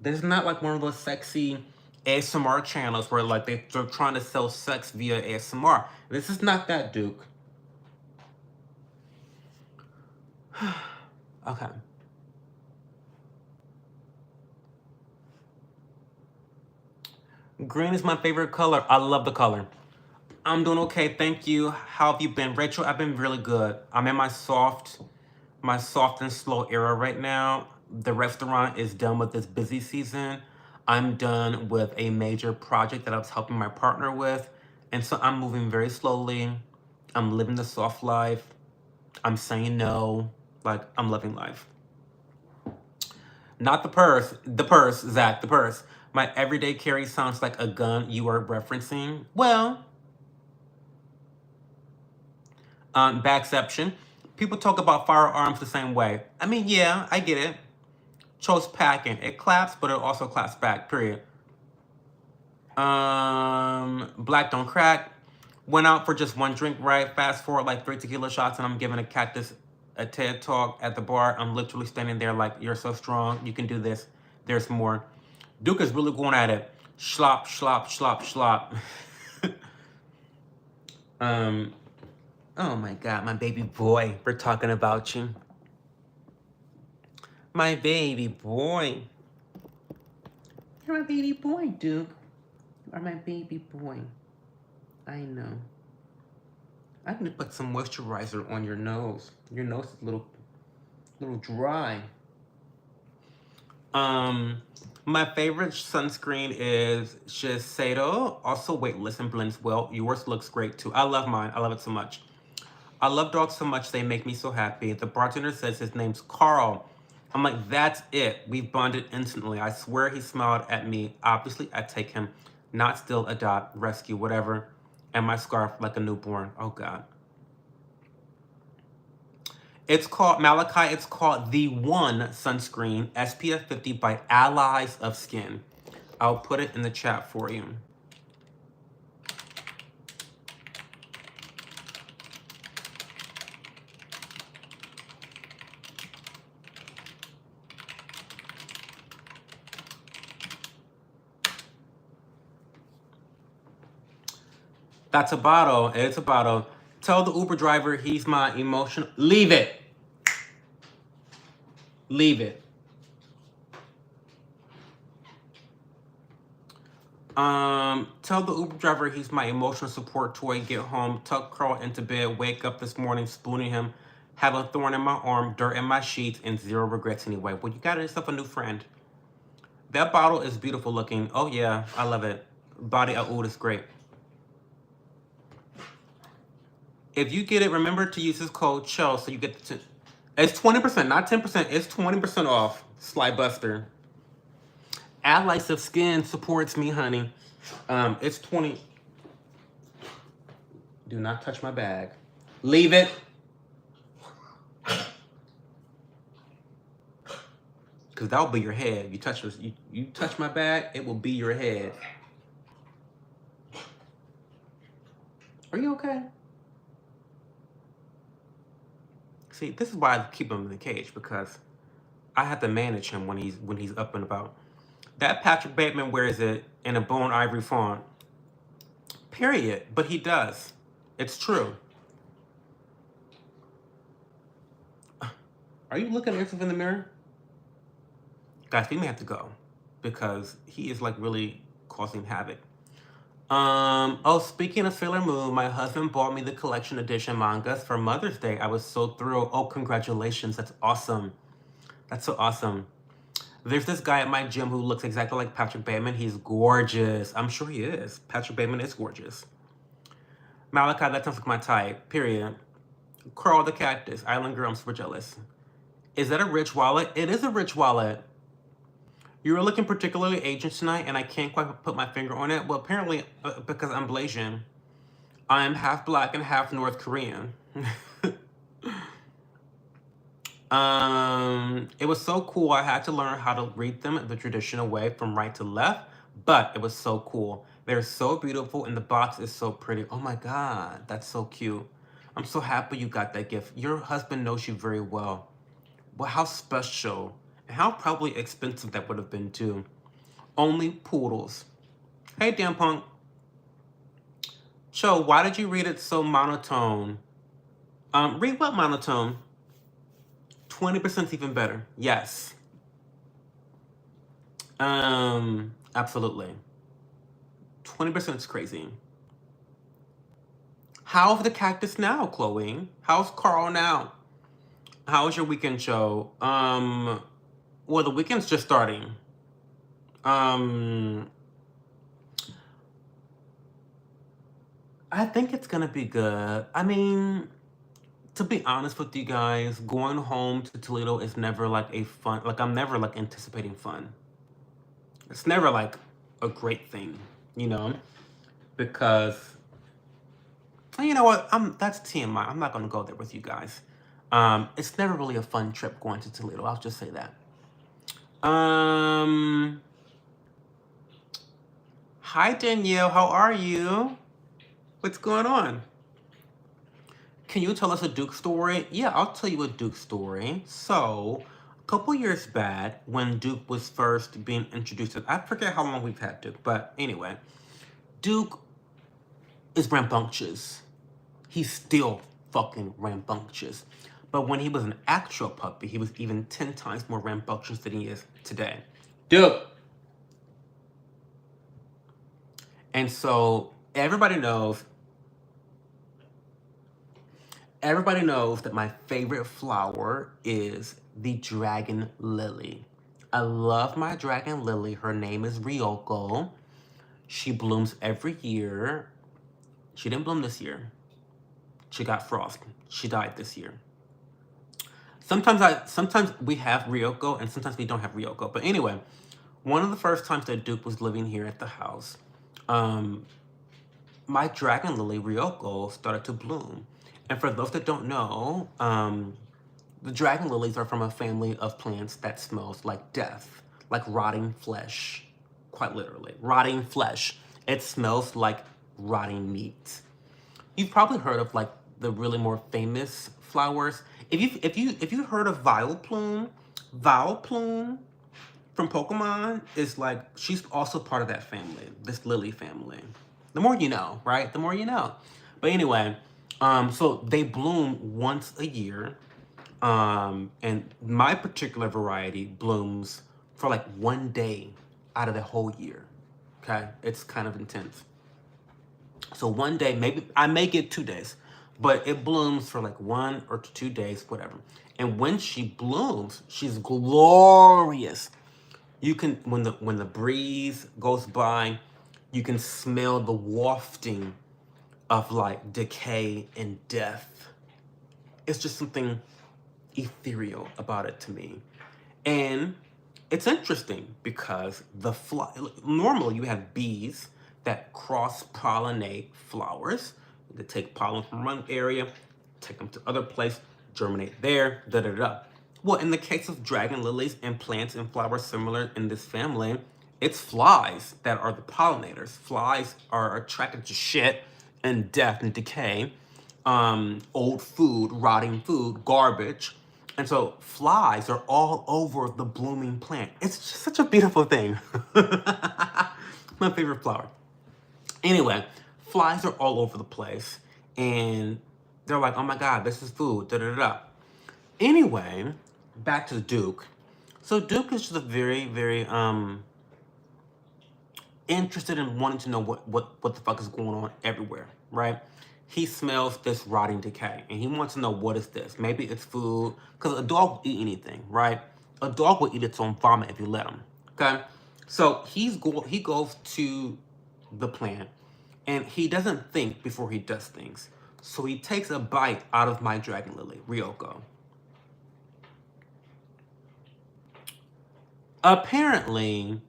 [SPEAKER 1] This is not like one of those sexy ASMR channels where like they're trying to sell sex via ASMR. This is not that, Duke. Okay. Green is my favorite color. I love the color. I'm doing okay, thank you. How have you been? Rachel, I've been really good. I'm in my soft and slow era right now. The restaurant is done with this busy season. I'm done with a major project that I was helping my partner with. And so I'm moving very slowly. I'm living the soft life. I'm saying no. Like, I'm living life. Not the purse, Zach, the purse. My everyday carry sounds like a gun you are referencing. Well, backception. People talk about firearms the same way. I mean, yeah, I get it. Chose packing. It claps, but it also claps back, period. Black don't crack. Went out for just one drink, right? Fast forward like 3 tequila shots and I'm giving a cactus a TED talk at the bar. I'm literally standing there like, you're so strong. You can do this. There's more. Duke is really going at it. Slop, slop, slop, slop. Oh my God, my baby boy. We're talking about you. My baby boy. You're my baby boy, Duke. You are my baby boy. I know. I need to put some moisturizer on your nose. Your nose is a little dry. My favorite sunscreen is Shiseido. Also weightless and blends well. Yours looks great too. I love mine. I love it so much. I love dogs so much they make me so happy. The bartender says his name's Carl. I'm like, that's it. We bonded instantly. I swear he smiled at me. Obviously, I take him. Not still, adopt, rescue, whatever. And my scarf like a newborn. Oh, God. It's called, Malachi, it's called The One Sunscreen SPF 50 by Allies of Skin. I'll put it in the chat for you. That's a bottle. It's a bottle. Tell the Uber driver he's my emotional. Leave it. Leave it. Tell the Uber driver he's my emotional support toy. Get home, tuck Carl into bed, wake up this morning, spooning him, have a thorn in my arm, dirt in my sheets, and zero regrets anyway. Well, you got yourself a new friend. That bottle is beautiful looking. Oh yeah, I love it. Body of Oud is great. If you get it, remember to use this code CHILL so you get the it's 20%, not 10%. It's 20% off. Sly Buster. Allies of Skin supports me, honey. It's 20. Do not touch my bag. Leave it. Because that'll be your head. You touch this, you touch my bag, it will be your head. Are you okay? See, this is why I keep him in the cage, because I have to manage him when he's up and about. That Patrick Bateman wears it in a bone ivory font. Period. But he does. It's true. Are you looking at yourself in the mirror? Guys, we may have to go because he is like really causing havoc. Oh, speaking of Sailor Moon, my husband bought me the collection edition mangas for Mother's Day. I was so thrilled. Oh, congratulations. That's awesome. That's so awesome. There's this guy at my gym who looks exactly like Patrick Bateman. He's gorgeous. I'm sure he is. Patrick Bateman is gorgeous. Malachi, that sounds like my type. Period. Carl the Cactus. Island Girl, I'm super jealous. Is that a rich wallet? It is a rich wallet. You were looking particularly Asian tonight, and I can't quite put my finger on it. Well, apparently, because I'm Blasian. I'm half black and half North Korean. It was so cool. I had to learn how to read them the traditional way from right to left, but it was so cool. They're so beautiful, and the box is so pretty. Oh my God, that's so cute. I'm so happy you got that gift. Your husband knows you very well. Well, how special. And how probably expensive that would have been too. Only poodles. Hey, damn punk. Cho, why did you read it so monotone? Read what monotone? 20% is even better. Yes. Absolutely. 20% is crazy. How's the cactus now, Chloe? How's Carl now? How's your weekend, Cho? Well, the weekend's just starting. I think it's gonna be good. I mean, to be honest with you guys, going home to Toledo is never like a fun, like I'm never like anticipating fun. It's never like a great thing, you know? Because, you know what, that's TMI. I'm not gonna go there with you guys. It's never really a fun trip going to Toledo. I'll just say that. Hi Danielle, how are you? What's going on? Can you tell us a Duke story? Yeah, I'll tell you a Duke story. So, a couple years back, when Duke was first being introduced, I forget how long we've had Duke, but anyway, Duke is rambunctious. He's still fucking rambunctious. But when he was an actual puppy, he was even 10 times more rambunctious than he is today. Duke! And so, everybody knows that my favorite flower is the dragon lily. I love my dragon lily. Her name is Ryoko. She blooms every year. She didn't bloom this year. She got frost. She died this year. Sometimes we have Ryoko and sometimes we don't have Ryoko. But anyway, one of the first times that Duke was living here at the house, um, my dragon lily Ryoko started to bloom. And for those that don't know, the dragon lilies are from a family of plants that smells like death, like rotting flesh, quite literally. Rotting flesh. It smells like rotting meat. You've probably heard of like the really more famous flowers. If you heard of Vileplume from Pokemon is like she's also part of that family, this lily family. The more you know, right? The more you know. But anyway, so they bloom once a year. And my particular variety blooms for like one day out of the whole year. Okay, it's kind of intense. So one day, maybe I may get 2 days, but it blooms for like 1 or 2 days, whatever. And when she blooms, she's glorious. You can when the breeze goes by, you can smell the wafting of like decay and death. It's just something ethereal about it to me. And it's interesting because normally you have bees that cross-pollinate flowers. They take pollen from one area, take them to other place, germinate there, da da da. Well, in the case of dragon lilies and plants and flowers similar in this family, it's flies that are the pollinators. Flies are attracted to shit and death and decay, old food, rotting food, garbage. And so flies are all over the blooming plant. It's just such a beautiful thing. My favorite flower. Anyway, flies are all over the place. And they're like, oh my God, this is food, da da da. Anyway, back to Duke. So Duke is just a very, very interested in wanting to know what the fuck is going on everywhere, right? He smells this rotting decay and he wants to know what is this. Maybe it's food, because a dog will eat anything, right? A dog will eat its own vomit if you let him. Okay, so he goes to the plant and he doesn't think before he does things. So he takes a bite out of my dragon lily, Ryoko. Apparently,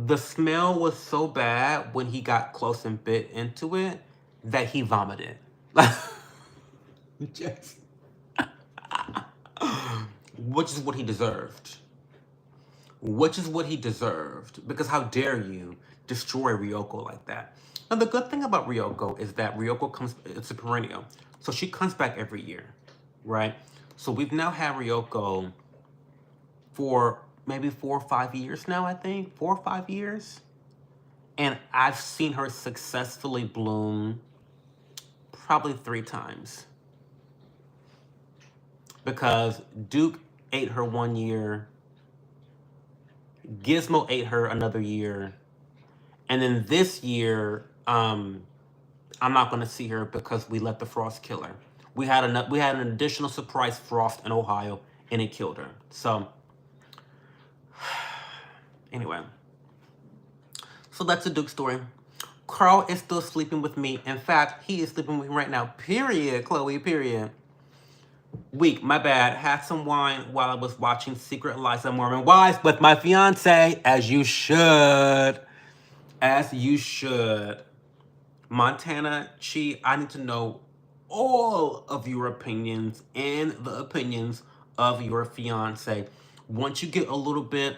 [SPEAKER 1] the smell was so bad when he got close and bit into it that he vomited. Just, which is what he deserved. Which is what he deserved. Because how dare you destroy Ryoko like that? Now, the good thing about Ryoko is that it's a perennial. So she comes back every year, right? So we've now had Ryoko for maybe 4 or 5 years now, I think. 4 or 5 years. And I've seen her successfully bloom probably 3 times. Because Duke ate her 1 year, Gizmo ate her another year, and then this year, I'm not going to see her because we let the frost kill her. We had an additional surprise frost in Ohio, and it killed her. So, anyway. So that's the Duke story. Carl is still sleeping with me. In fact, he is sleeping with me right now. Period, Chloe, period. Weak, my bad. Had some wine while I was watching Secret Lives of Mormon Wives with my fiance, as you should. As you should. Montana, Chi, I need to know all of your opinions and the opinions of your fiance. Once you get a little bit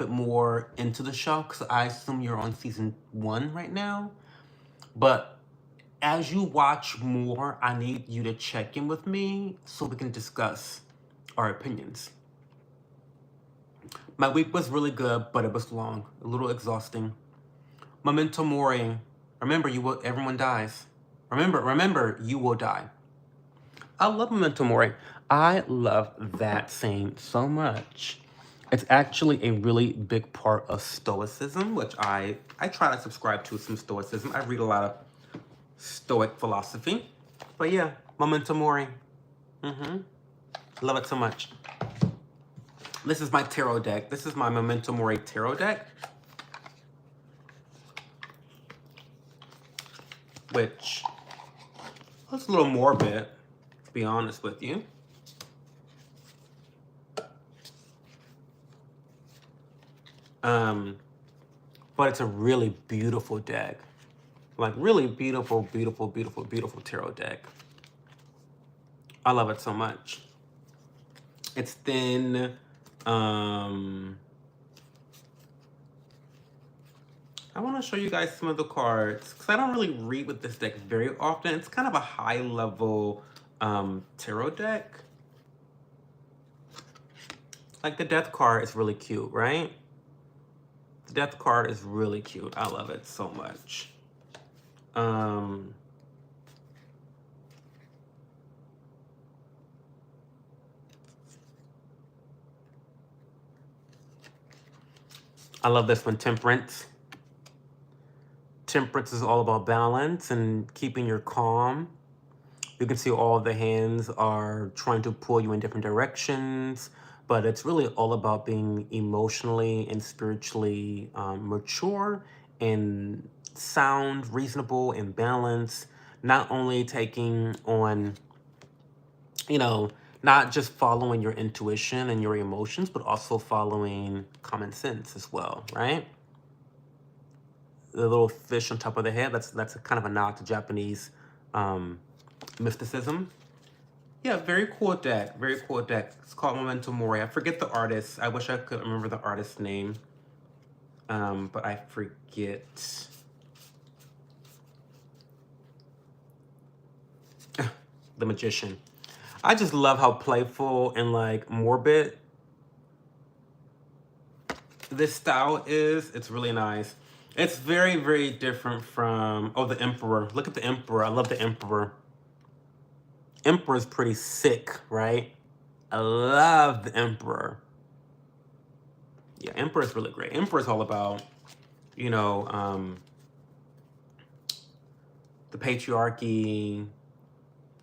[SPEAKER 1] more into the show, because I assume you're on season 1 right now. But as you watch more, I need you to check in with me so we can discuss our opinions. My week was really good, but it was long, a little exhausting. Memento mori. Remember, everyone dies. Remember, you will die. I love Memento mori. I love that saying so much. It's actually a really big part of Stoicism, which I try to subscribe to some Stoicism. I read a lot of Stoic philosophy. But yeah, Memento mori. Love it so much. This is my tarot deck. This is my Memento mori tarot deck. Which was a little morbid, to be honest with you. Um, but it's a really beautiful deck. Like really beautiful, beautiful, beautiful, beautiful tarot deck. I love it so much. It's thin. I want to show you guys some of the cards because I don't really read with this deck very often. It's kind of a high level tarot deck. Like the death card is really cute, right? The death card is really cute. I love it so much. I love this one, Temperance. Temperance is all about balance and keeping your calm. You can see all the hands are trying to pull you in different directions, but it's really all about being emotionally and spiritually mature and sound, reasonable, and balanced. Not only taking on, you know, not just following your intuition and your emotions, but also following common sense as well, right? The little fish on top of the head, that's a kind of a nod to Japanese mysticism. Yeah, very cool deck. Very cool deck. It's called Memento Mori. I forget the artist. I wish I could remember the artist's name. But I forget. The Magician. I just love how playful and like morbid this style is. It's really nice. It's very, very different from, oh, the Emperor. Look at the Emperor. I love the Emperor. Emperor's pretty sick, right? I love the Emperor. Yeah, Emperor's really great. Emperor's all about, you know, the patriarchy,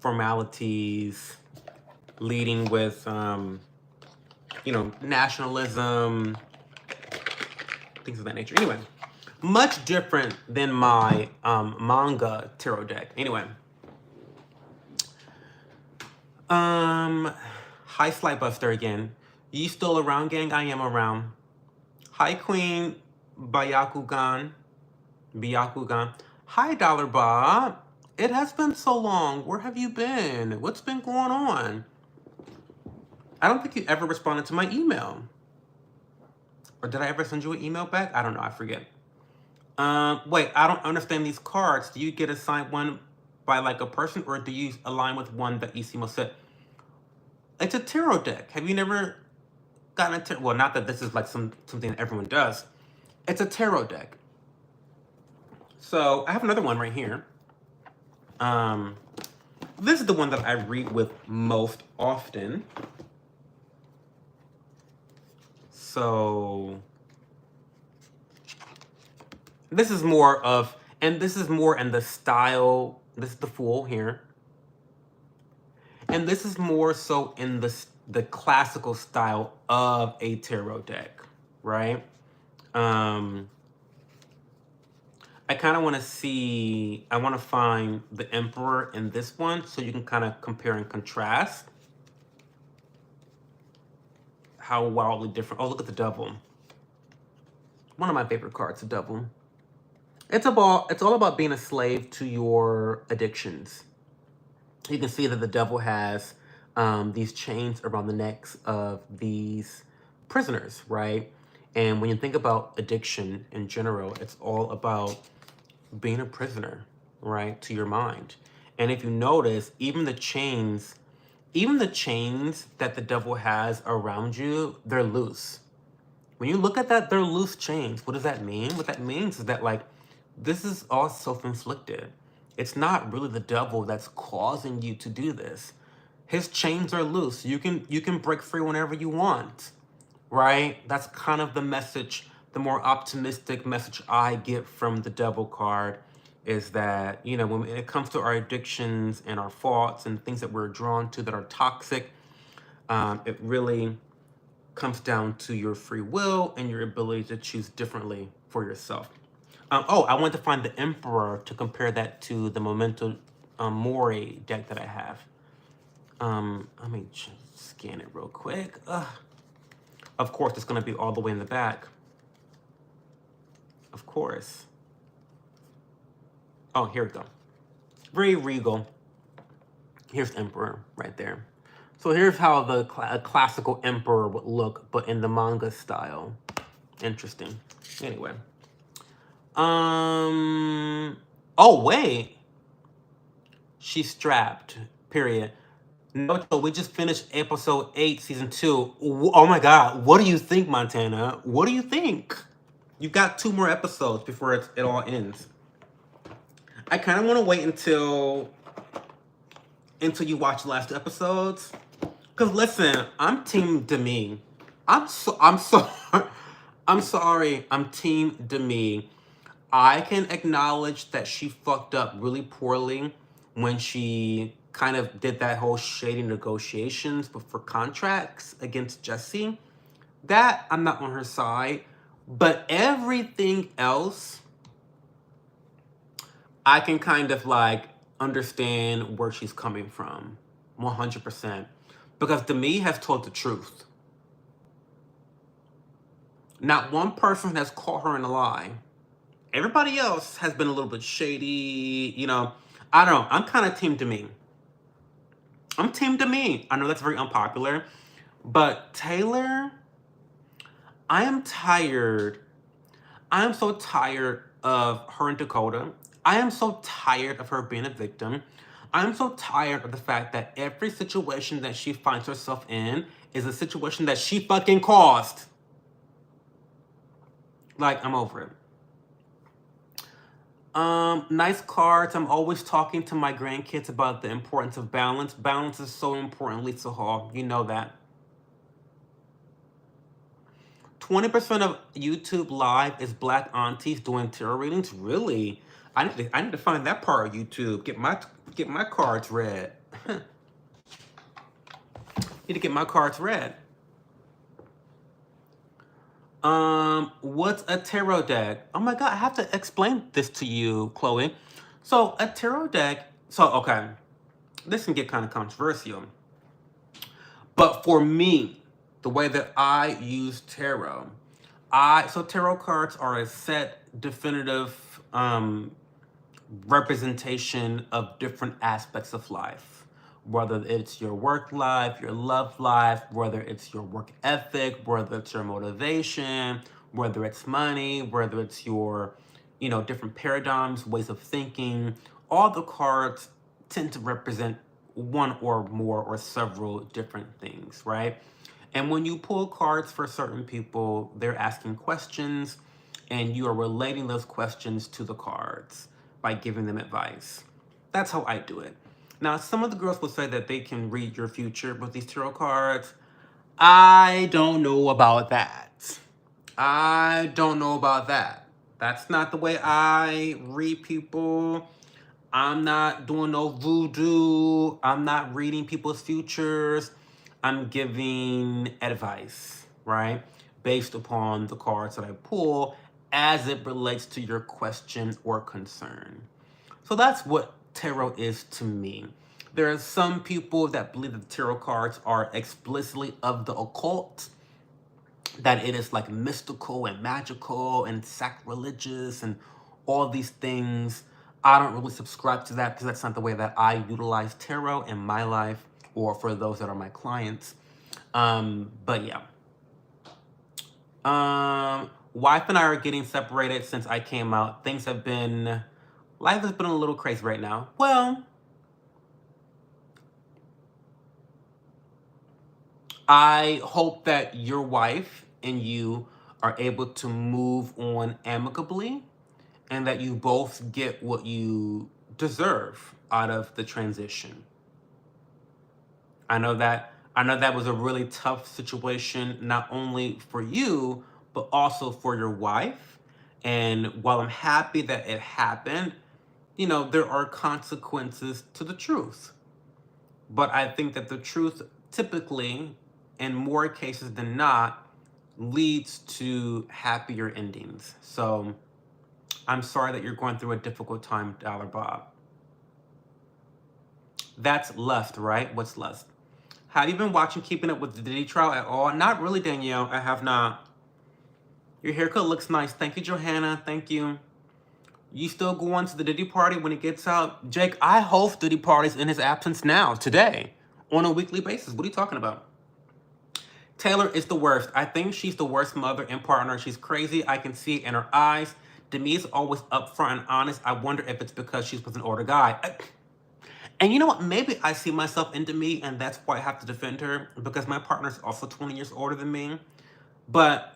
[SPEAKER 1] formalities, leading with, you know, nationalism, things of that nature. Anyway, much different than my manga tarot deck. Anyway, hi Slybuster again. You still around, gang? I am around. Hi Queen Byakugan. Byakugan. Hi Dollar Bob. It has been so long. Where have you been? What's been going on? I don't think you ever responded to my email. Or did I ever send you an email back? I don't know. I forget. Wait, I don't understand these cards. Do you get assigned one by like a person or do you align with one that Isimo said? It's a tarot deck. Have you never gotten a tarot? Well, not that this is like something that everyone does. It's a tarot deck. So I have another one right here. This is the one that I read with most often. So this is more of, and this is more in the style, this is the Fool here. And this is more so in the classical style of a tarot deck, right? I kind of want to see, I want to find the Emperor in this one so you can kind of compare and contrast how wildly different. Oh, look at the Devil. One of my favorite cards, the Devil. It's all about being a slave to your addictions. You can see that the Devil has these chains around the necks of these prisoners, right? And when you think about addiction in general, it's all about being a prisoner, right, to your mind. And if you notice, even the chains that the Devil has around you, they're loose. When you look at that, they're loose chains. What does that mean? What that means is that, like, this is all self-inflicted. It's not really the Devil that's causing you to do this. His chains are loose. You can break free whenever you want, right? That's kind of the message, the more optimistic message I get from the Devil card is that, you know, when it comes to our addictions and our faults and things that we're drawn to that are toxic, it really comes down to your free will and your ability to choose differently for yourself. Oh, I want to find the Emperor to compare that to the Memento Mori deck that I have. Let me just scan it real quick. Of course, it's going to be all the way in the back. Of course. Oh, here we go. Very regal. Here's Emperor right there. So here's how a classical emperor would look, but in the manga style. Interesting. Anyway. Oh, wait. She's strapped. Period. No, we just finished episode 8, season 2. Oh my god. What do you think, Montana? What do you think? You've got 2 more episodes before it all ends. I kind of want to wait until you watch the last 2 episodes. Cause listen, I'm Team Demi. I'm sorry. I'm Team Demi. I can acknowledge that she fucked up really poorly when she kind of did that whole shady negotiations for contracts against Jesse. That I'm not on her side. But everything else, I can kind of like understand where she's coming from. 100%. Because Demi has told the truth. Not one person has caught her in a lie. Everybody else has been a little bit shady, you know. I don't know. I'm kind of Team Demi. I'm Team Demi. I know that's very unpopular. But Taylor, I am tired. I am so tired of her and Dakota. I am so tired of her being a victim. I'm so tired of the fact that every situation that she finds herself in is a situation that she fucking caused. Like, I'm over it. Nice cards. I'm always talking to my grandkids about the importance of balance. Balance is so important, Lisa Hall. You know that. 20% of YouTube Live is black aunties doing tarot readings. Really? I need to find that part of YouTube. Get my cards read. Need to get my cards read. What's a tarot deck? Oh my god, I have to explain this to you, Chloe. So a tarot deck. So okay, this can get kind of controversial. But for me, the way that I use tarot, so tarot cards are a set, definitive representation of different aspects of life. Whether it's your work life, your love life, whether it's your work ethic, whether it's your motivation, whether it's money, whether it's your, different paradigms, ways of thinking. All the cards tend to represent one or more or several different things, right? And when you pull cards for certain people, they're asking questions and you are relating those questions to the cards by giving them advice. That's how I do it. Now, some of the girls will say that they can read your future with these tarot cards. I don't know about that. I don't know about that. That's not the way I read people. I'm not doing no voodoo. I'm not reading people's futures. I'm giving advice, right? Based upon the cards that I pull as it relates to your question or concern. So that's what tarot is to me. There are some people that believe that the tarot cards are explicitly of the occult, that it is like mystical and magical and sacrilegious and all these things. I don't really subscribe to that because that's not the way that I utilize tarot in my life or for those that are my clients. But yeah. Wife and I are getting separated since I came out. Life has been a little crazy right now. Well, I hope that your wife and you are able to move on amicably and that you both get what you deserve out of the transition. I know that was a really tough situation, not only for you, but also for your wife. And while I'm happy that it happened, there are consequences to the truth. But I think that the truth typically, in more cases than not, leads to happier endings. So I'm sorry that you're going through a difficult time, Dollar Bob. That's lust, right? What's lust? Have you been watching Keeping Up with the Diddy trial at all? Not really, Danielle. I have not. Your haircut looks nice. Thank you, Johanna. Thank you. You still going to the Diddy party when it gets out? Jake, I host Diddy parties in his absence now, today, on a weekly basis. What are you talking about? Taylor is the worst. I think she's the worst mother and partner. She's crazy. I can see it in her eyes. Demi is always upfront and honest. I wonder if it's because she's with an older guy. And you know what? Maybe I see myself in Demi, and that's why I have to defend her, because my partner's also 20 years older than me. But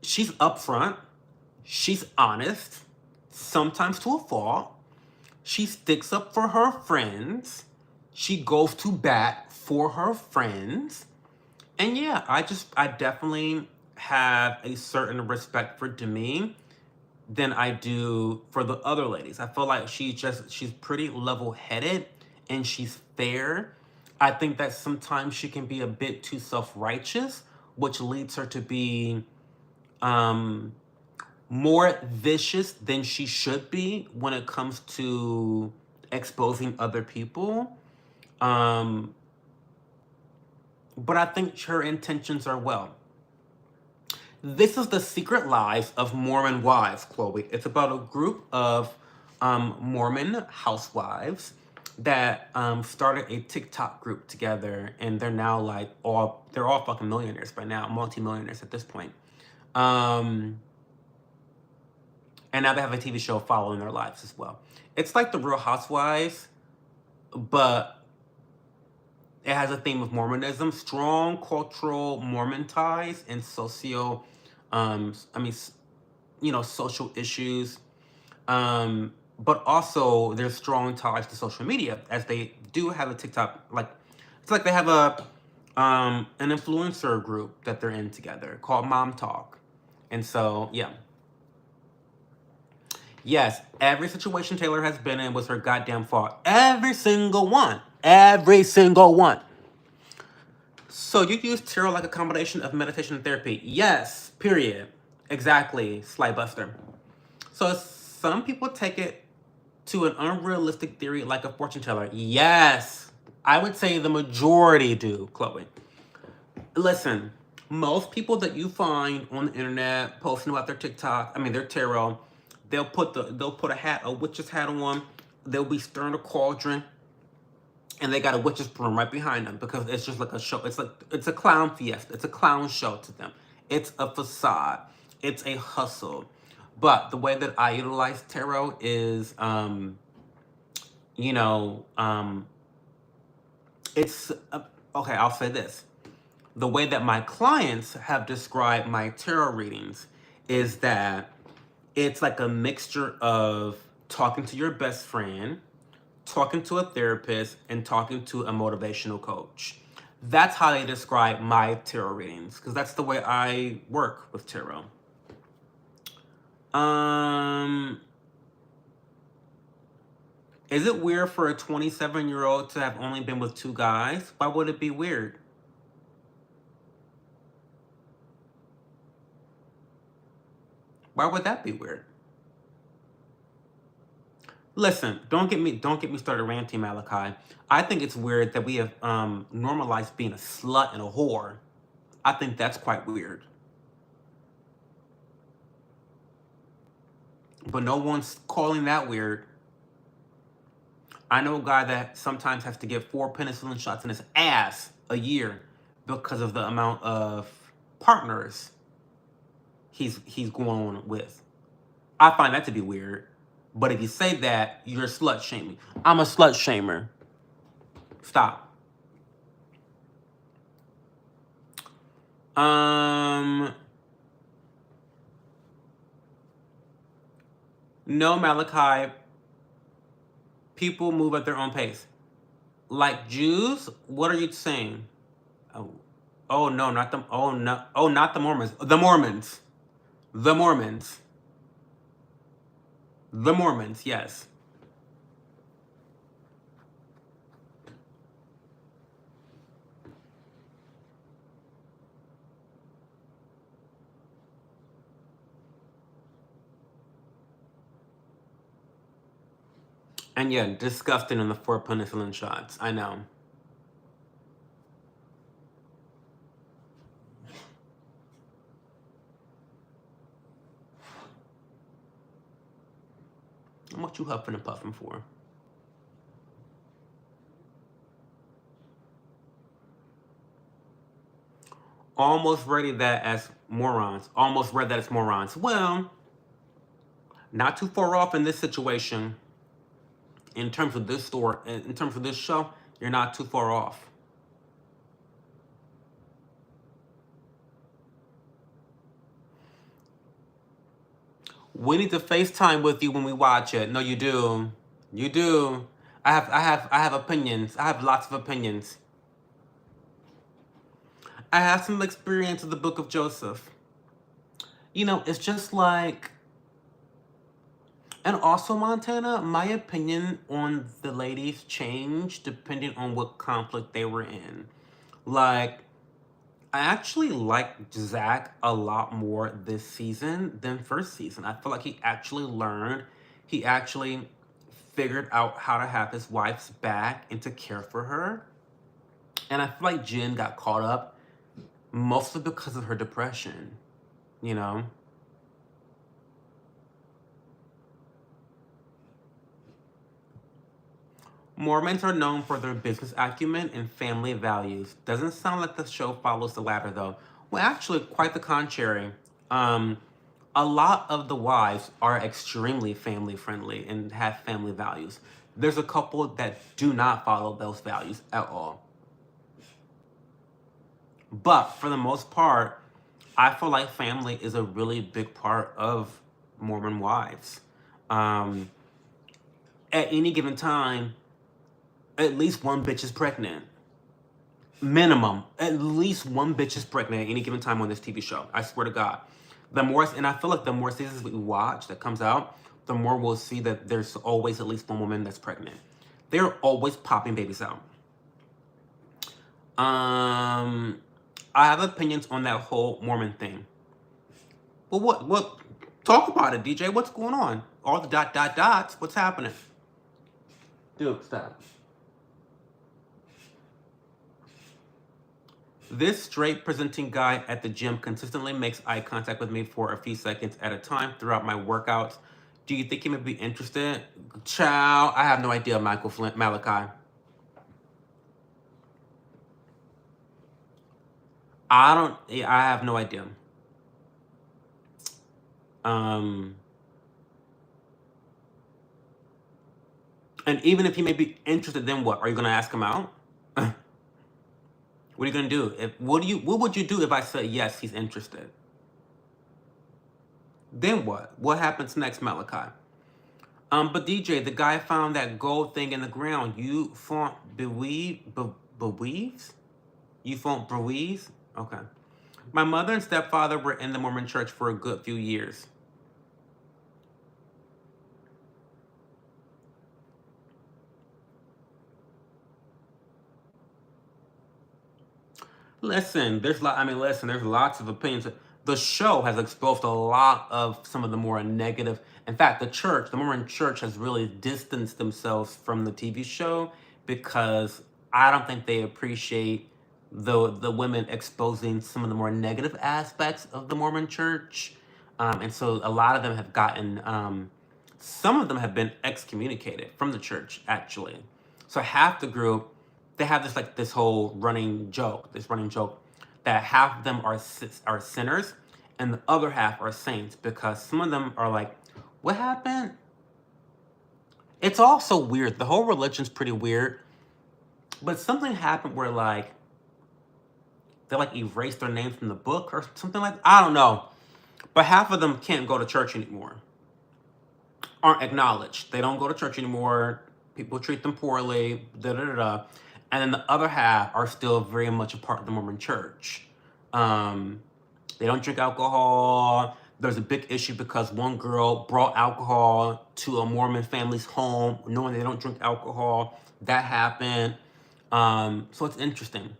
[SPEAKER 1] she's upfront. She's honest, sometimes to a fault. She sticks up for her friends. She goes to bat for her friends. And yeah, I definitely have a certain respect for Demi than I do for the other ladies. I feel like she's pretty level-headed and she's fair. I think that sometimes she can be a bit too self-righteous, which leads her to be more vicious than she should be when it comes to exposing other people. But I think her intentions are well. This is The Secret Lives of Mormon Wives, Chloe. It's about a group of Mormon housewives that started a TikTok group together, and they're now like they're all fucking millionaires by now, multi-millionaires at this point. And now they have a TV show following their lives as well. It's like The Real Housewives, but it has a theme of Mormonism, strong cultural Mormon ties, and social issues. But also there's strong ties to social media, as they do have a TikTok, it's like they have an influencer group that they're in together called Mom Talk. And so, yeah. Yes, every situation Taylor has been in was her goddamn fault. Every single one. Every single one. So you use tarot like a combination of meditation and therapy. Yes, period. Exactly, Slybuster. So some people take it to an unrealistic theory like a fortune teller. Yes, I would say the majority do, Chloe. Listen, most people that you find on the internet posting about their TikTok, their tarot, they'll put a witch's hat on. They'll be stirring a cauldron, and they got a witch's broom right behind them, because it's just like a show. It's a clown fiesta. It's a clown show to them. It's a facade. It's a hustle. But the way that I utilize tarot is, it's okay. I'll say this. The way that my clients have described my tarot readings is that it's like a mixture of talking to your best friend, talking to a therapist, and talking to a motivational coach. That's how they describe my tarot readings, because that's the way I work with tarot. Is it weird for a 27-year-old to have only been with 2 guys? Why would it be weird? Why would that be weird? Listen, don't get me started ranting, Malachi. I think it's weird that we have normalized being a slut and a whore. I think that's quite weird. But no one's calling that weird. I know a guy that sometimes has to get 4 penicillin shots in his ass a year because of the amount of partners he's going on with. I find that to be weird. But if you say that, you're slut shaming. I'm a slut shamer. Stop. No, Malachi. People move at their own pace. Like Jews? What are you saying? Oh no, not the not the Mormons. The Mormons. The Mormons. The Mormons, yes. And yeah, disgusting on the 4 penicillin shots. I know. What you huffing and puffing for? Almost rated that as morons. Almost read that as morons. Well, not too far off in this situation. In terms of this store, in terms of this show, you're not too far off. We need to FaceTime with you when we watch it. No, you do. You do. I have opinions. I have lots of opinions. I have some experience with the book of Joseph. It's just like, and also Montana, my opinion on the ladies changed depending on what conflict they were in. Like, I actually like Zach a lot more this season than first season. I feel like he actually learned, he actually figured out how to have his wife's back and to care for her. And I feel like Jen got caught up mostly because of her depression, you know? Mormons are known for their business acumen and family values. Doesn't sound like the show follows the latter, though. Well, actually, quite the contrary. Um, a lot of the wives are extremely family friendly and have family values. There's a couple that do not follow those values at all. But for the most part, I feel like family is a really big part of Mormon wives. Um, at any given time, at least one bitch is pregnant. Minimum. At least one bitch is pregnant at any given time on this TV show. I swear to God. And I feel like the more seasons we watch that comes out, the more we'll see that there's always at least one woman that's pregnant. They're always popping babies out. I have opinions on that whole Mormon thing. Well, what? Talk about it, DJ. What's going on? All the dots. What's happening? Dude, stop. This straight presenting guy at the gym consistently makes eye contact with me for a few seconds at a time throughout my workouts. Do you think he may be interested? Ciao. I have no idea, Michael Flint, Malachi. I have no idea. And even if he may be interested, then what? Are you gonna ask him out? What are you gonna do? What would you do if I said yes, he's interested? Then what? What happens next, Malachi? But DJ, the guy found that gold thing in the ground. You font beweaves? You font beweaves? Okay. My mother and stepfather were in the Mormon church for a good few years. Listen, there's lots of opinions. The show has exposed a lot of some of the more negative. In fact, the Mormon church has really distanced themselves from the TV show because I don't think they appreciate the women exposing some of the more negative aspects of the Mormon church. And so a lot of them have gotten, some of them have been excommunicated from the church, actually. So half the group, they have this whole running joke, that half of them are sinners and the other half are saints, because some of them are like, what happened? It's all so weird. The whole religion's pretty weird. But something happened where they erased their names from the book or something I don't know. But half of them can't go to church anymore. Aren't acknowledged. They don't go to church anymore. People treat them poorly. Da da da da. And then the other half are still very much a part of the Mormon church. They don't drink alcohol. There's a big issue because one girl brought alcohol to a Mormon family's home, knowing they don't drink alcohol. That happened. So it's interesting.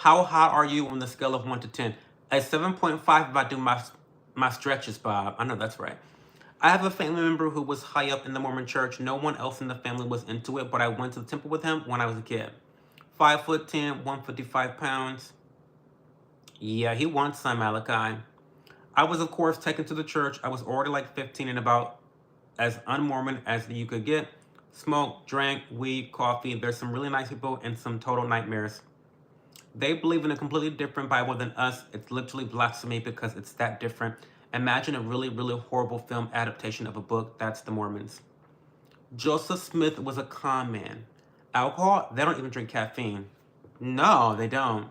[SPEAKER 1] How hot are you on the scale of 1 to 10? A 7.5 if I do my stretches, Bob. I know that's right. I have a family member who was high up in the Mormon church. No one else in the family was into it, but I went to the temple with him when I was a kid. 5'10", 155 pounds. Yeah, he wants some Malachi. I was, of course, taken to the church. I was already like 15 and about as un-Mormon as you could get. Smoked, drank, weed, coffee. There's some really nice people and some total nightmares. They believe in a completely different Bible than us. It's literally blasphemy because it's that different. Imagine a really, really horrible film adaptation of a book. That's the Mormons. Joseph Smith was a con man. Alcohol, they don't even drink caffeine. No, they don't.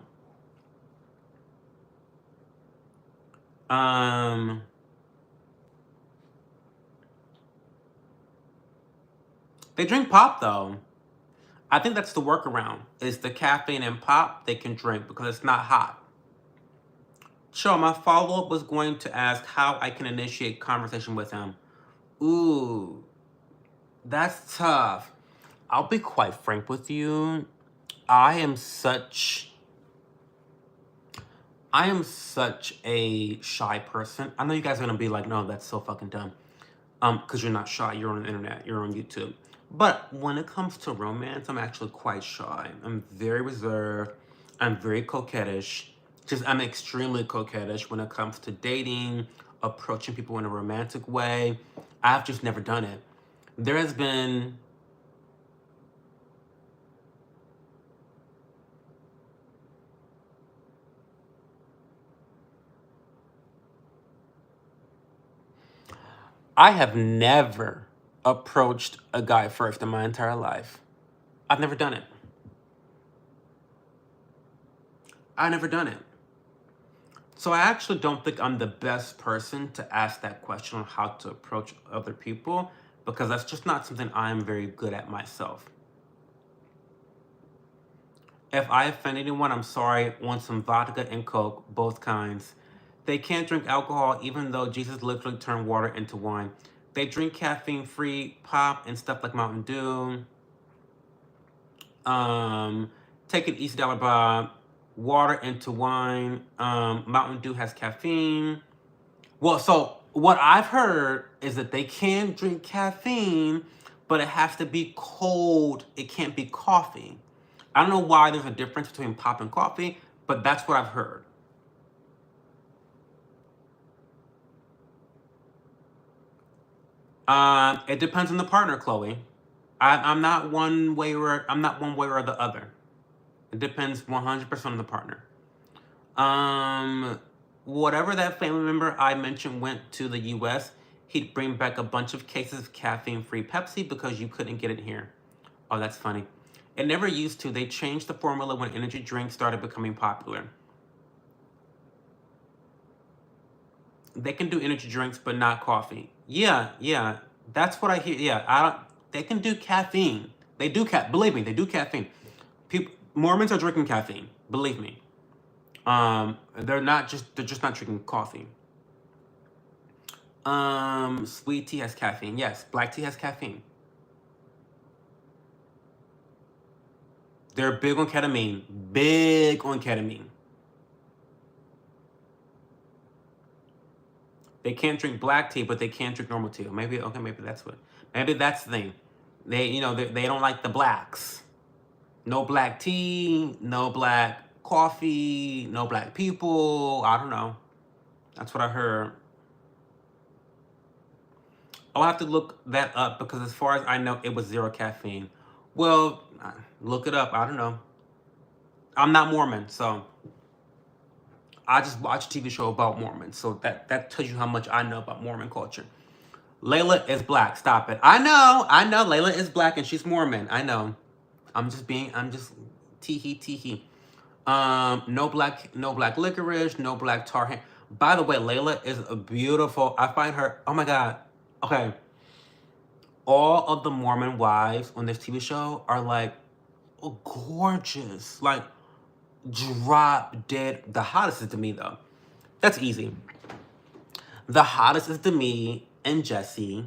[SPEAKER 1] They drink pop though. I think that's the workaround. Is the caffeine and pop they can drink because it's not hot. So my follow-up was going to ask how I can initiate conversation with him. Ooh, that's tough. I'll be quite frank with you. I am such a shy person. I know you guys are gonna be like, no, that's so fucking dumb. Because you're not shy, you're on the internet, you're on YouTube. But when it comes to romance, I'm actually quite shy. I'm very reserved. I'm very coquettish. I'm extremely coquettish when it comes to dating, approaching people in a romantic way. I've just never done it. There has been I have never approached a guy first in my entire life. I've never done it. I've never done it. So I actually don't think I'm the best person to ask that question on how to approach other people because that's just not something I'm very good at myself. If I offend anyone, I'm sorry. Want some vodka and Coke, both kinds. They can't drink alcohol even though Jesus literally turned water into wine. They drink caffeine-free pop and stuff like Mountain Dew. Take it easy, Dollar Bob. Water into wine. Mountain Dew has caffeine. Well, so what I've heard is that they can drink caffeine, but it has to be cold. It can't be coffee. I don't know why there's a difference between pop and coffee, but that's what I've heard. It depends on the partner, Chloe. I'm not one way or the other. It depends 100% on the partner. Whatever that family member I mentioned went to the U.S., he'd bring back a bunch of cases of caffeine-free Pepsi because you couldn't get it here. Oh, that's funny. It never used to. They changed the formula when energy drinks started becoming popular. They can do energy drinks, but not coffee. Yeah, that's what I hear. Yeah, I don't. They can do caffeine. They do Believe me, they do caffeine. Mormons are drinking caffeine. Believe me. They're just not drinking coffee. Sweet tea has caffeine. Yes, black tea has caffeine. They're big on ketamine. Big on ketamine. They can't drink black tea, but they can drink normal tea. Maybe that's the thing. They don't like the blacks. No black tea, no black coffee, no black people. I don't know. That's what I heard. I'll have to look that up because as far as I know, it was zero caffeine. Well, look it up. I don't know. I'm not Mormon, so I just watch a TV show about Mormons. So that tells you how much I know about Mormon culture. Layla is black. Stop it. I know. Layla is black and she's Mormon. I know. I'm just teehee. No black licorice, no black tar. By the way, Layla is a beautiful. I find her. Oh my god. Okay. All of the Mormon wives on this TV show are like gorgeous, like drop dead. The hottest is Demi though. That's easy. The hottest is Demi and Jesse,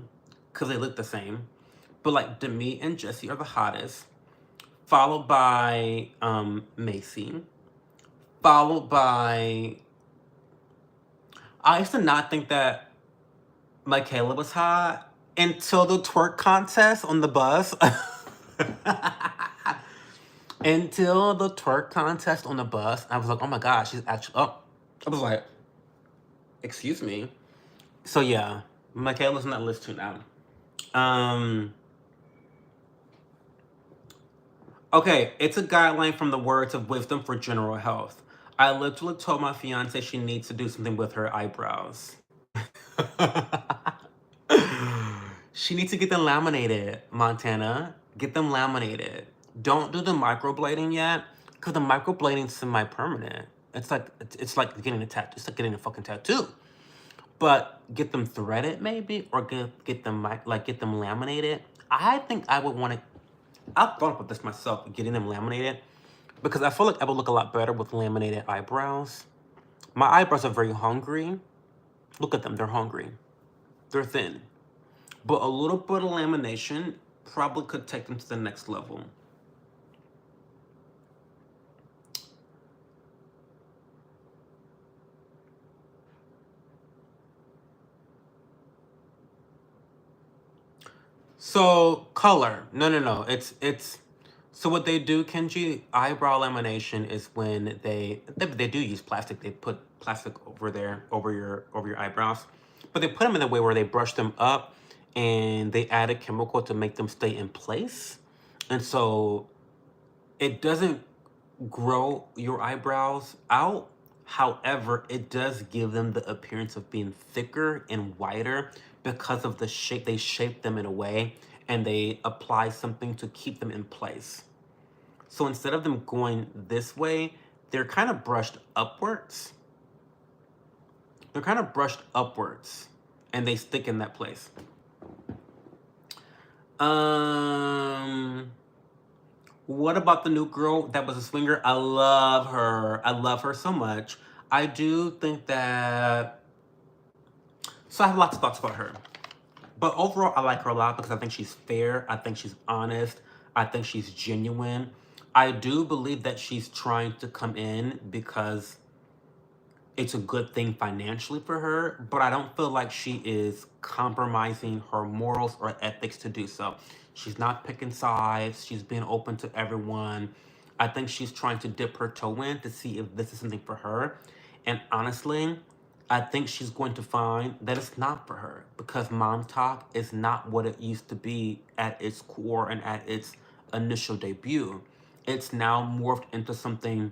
[SPEAKER 1] because they look the same. But like Demi and Jesse are the hottest, followed by Macy, followed by. I used to not think that Michaela was hot until the twerk contest on the bus. Until the twerk contest on the bus, I was like, oh my god, she's actually. Oh, I was like, excuse me. So yeah, Michaela's on that list too now. Um. Okay, it's a guideline from the words of wisdom for general health. I literally told my fiance she needs to do something with her eyebrows. She needs to get them laminated, Montana. Get them laminated. Don't do the microblading yet, because the microblading's semi-permanent. It's like getting a tattoo. It's like getting a fucking tattoo. But get them threaded maybe, or get them get them laminated. I think I would want to. I've thought about this myself, getting them laminated, because I feel like I would look a lot better with laminated eyebrows. My eyebrows are very hungry. Look at them, they're hungry. They're thin. But a little bit of lamination probably could take them to the next level. So color, no. It's so what they do, Kenji. Eyebrow lamination is when they do use plastic. They put plastic over there over your eyebrows, but they put them in a way where they brush them up, and they add a chemical to make them stay in place, and so it doesn't grow your eyebrows out. However, it does give them the appearance of being thicker and wider because of the shape. They shape them in a way, and they apply something to keep them in place. So instead of them going this way, they're kind of brushed upwards. They're kind of brushed upwards, and they stick in that place. What about the new girl that was a swinger? I love her. I love her so much. I do think that. So I have lots of thoughts about her. But overall, I like her a lot because I think she's fair. I think she's honest. I think she's genuine. I do believe that she's trying to come in because it's a good thing financially for her, but I don't feel like she is compromising her morals or ethics to do so. She's not picking sides. She's being open to everyone. I think she's trying to dip her toe in to see if this is something for her. And honestly, I think she's going to find that it's not for her because Mom Talk is not what it used to be at its core and at its initial debut. It's now morphed into something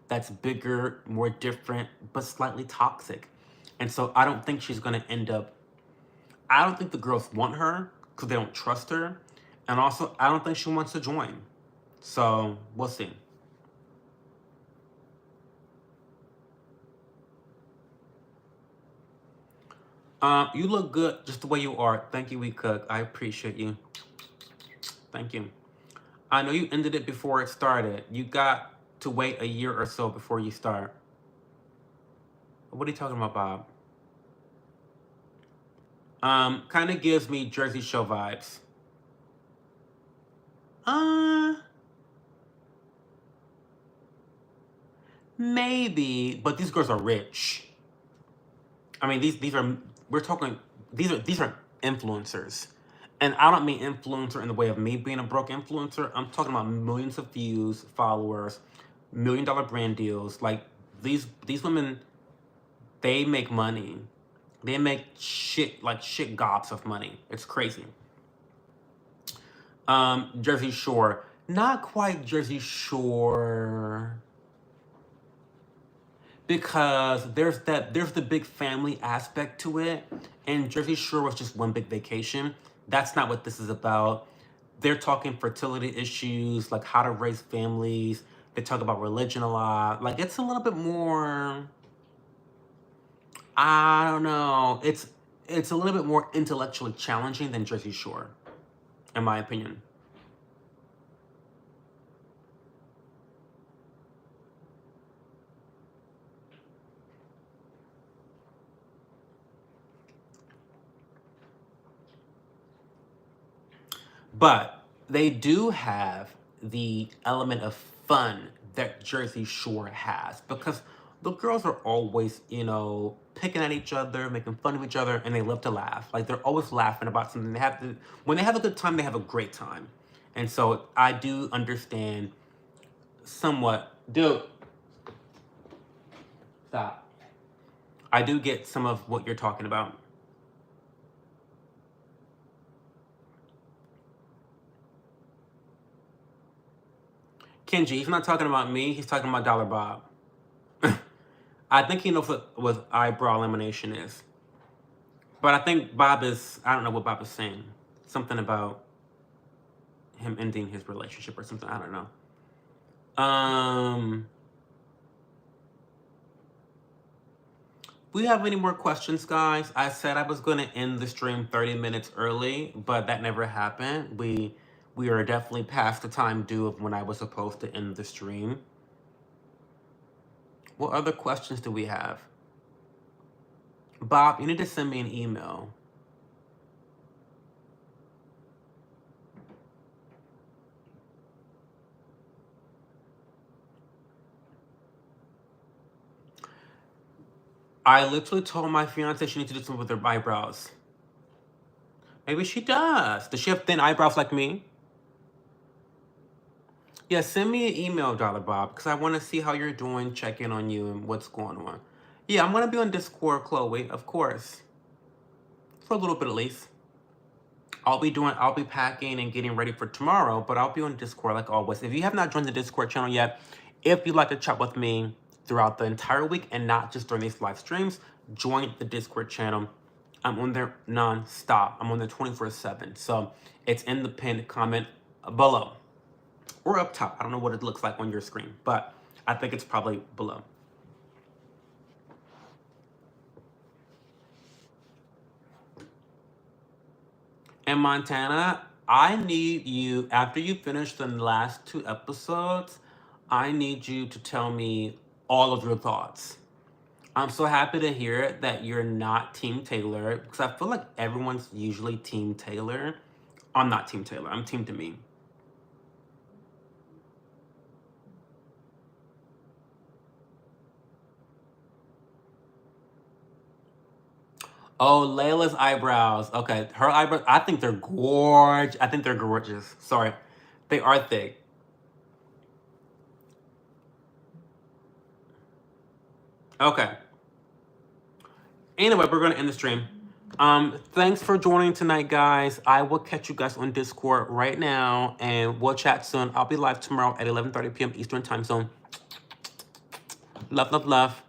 [SPEAKER 1] that's bigger, more different, but slightly toxic. And so I don't think she's going to end up. I don't think the girls want her because they don't trust her. And also, I don't think she wants to join. So we'll see. You look good just the way you are. Thank you, We Cook. I appreciate you. Thank you. I know you ended it before it started. You got to wait a year or so before you start. What are you talking about, Bob? Kind of gives me Jersey Shore vibes. Uh, Maybe, but these girls are rich. I mean, these are we're talking these are influencers, and I don't mean influencer in the way of me being a broke influencer. I'm talking about millions of views, followers, $1 million brand deals. Like these women, they make money. They make shit gobs of money. It's crazy. Jersey Shore, not quite Jersey Shore because there's the big family aspect to it, and Jersey Shore was just one big vacation. That's not what this is about. They're talking fertility issues, like how to raise families. They talk about religion a lot. Like it's a little bit more. I don't know. It's a little bit more intellectually challenging than Jersey Shore, in my opinion. But they do have the element of fun that Jersey Shore has because the girls are always, you know, picking at each other, making fun of each other, and they love to laugh. Like they're always laughing about something. They have to when they have a good time, they have a great time. And so I do understand somewhat. Dude, stop. I do get some of what you're talking about. Kenji, he's not talking about me, he's talking about Dollar Bob. I think he knows what eyebrow elimination is. But I think Bob is, I don't know what Bob is saying. Something about him ending his relationship or something. I don't know. We have any more questions, guys? I said I was going to end the stream 30 minutes early, but that never happened. We are definitely past the time due of when I was supposed to end the stream. What other questions do we have? Bob, you need to send me an email. I literally told my fiance she needs to do something with her eyebrows. Maybe she does. Does she have thin eyebrows like me? Yeah, send me an email, Dollar Bob, because I want to see how you're doing, check in on you, and what's going on. Yeah, I'm going to be on Discord, Chloe, of course. For a little bit at least. I'll be packing and getting ready for tomorrow, but I'll be on Discord like always. If you have not joined the Discord channel yet, if you'd like to chat with me throughout the entire week and not just during these live streams, join the Discord channel. I'm on there non-stop. I'm on there 24/7. So it's in the pinned comment below. Or up top. I don't know what it looks like on your screen, but I think it's probably below. And Montana, I need you, after you finish the last 2 episodes, I need you to tell me all of your thoughts. I'm so happy to hear that you're not Team Taylor, because I feel like everyone's usually Team Taylor. I'm not Team Taylor. I'm Team Demi. Oh, Layla's eyebrows. Okay, her eyebrows, I think they're gorgeous. I think they're gorgeous. Sorry. They are thick. Okay. Anyway, we're going to end the stream. Thanks for joining tonight, guys. I will catch you guys on Discord right now, and we'll chat soon. I'll be live tomorrow at 11:30 p.m. Eastern Time Zone. Love, love, love.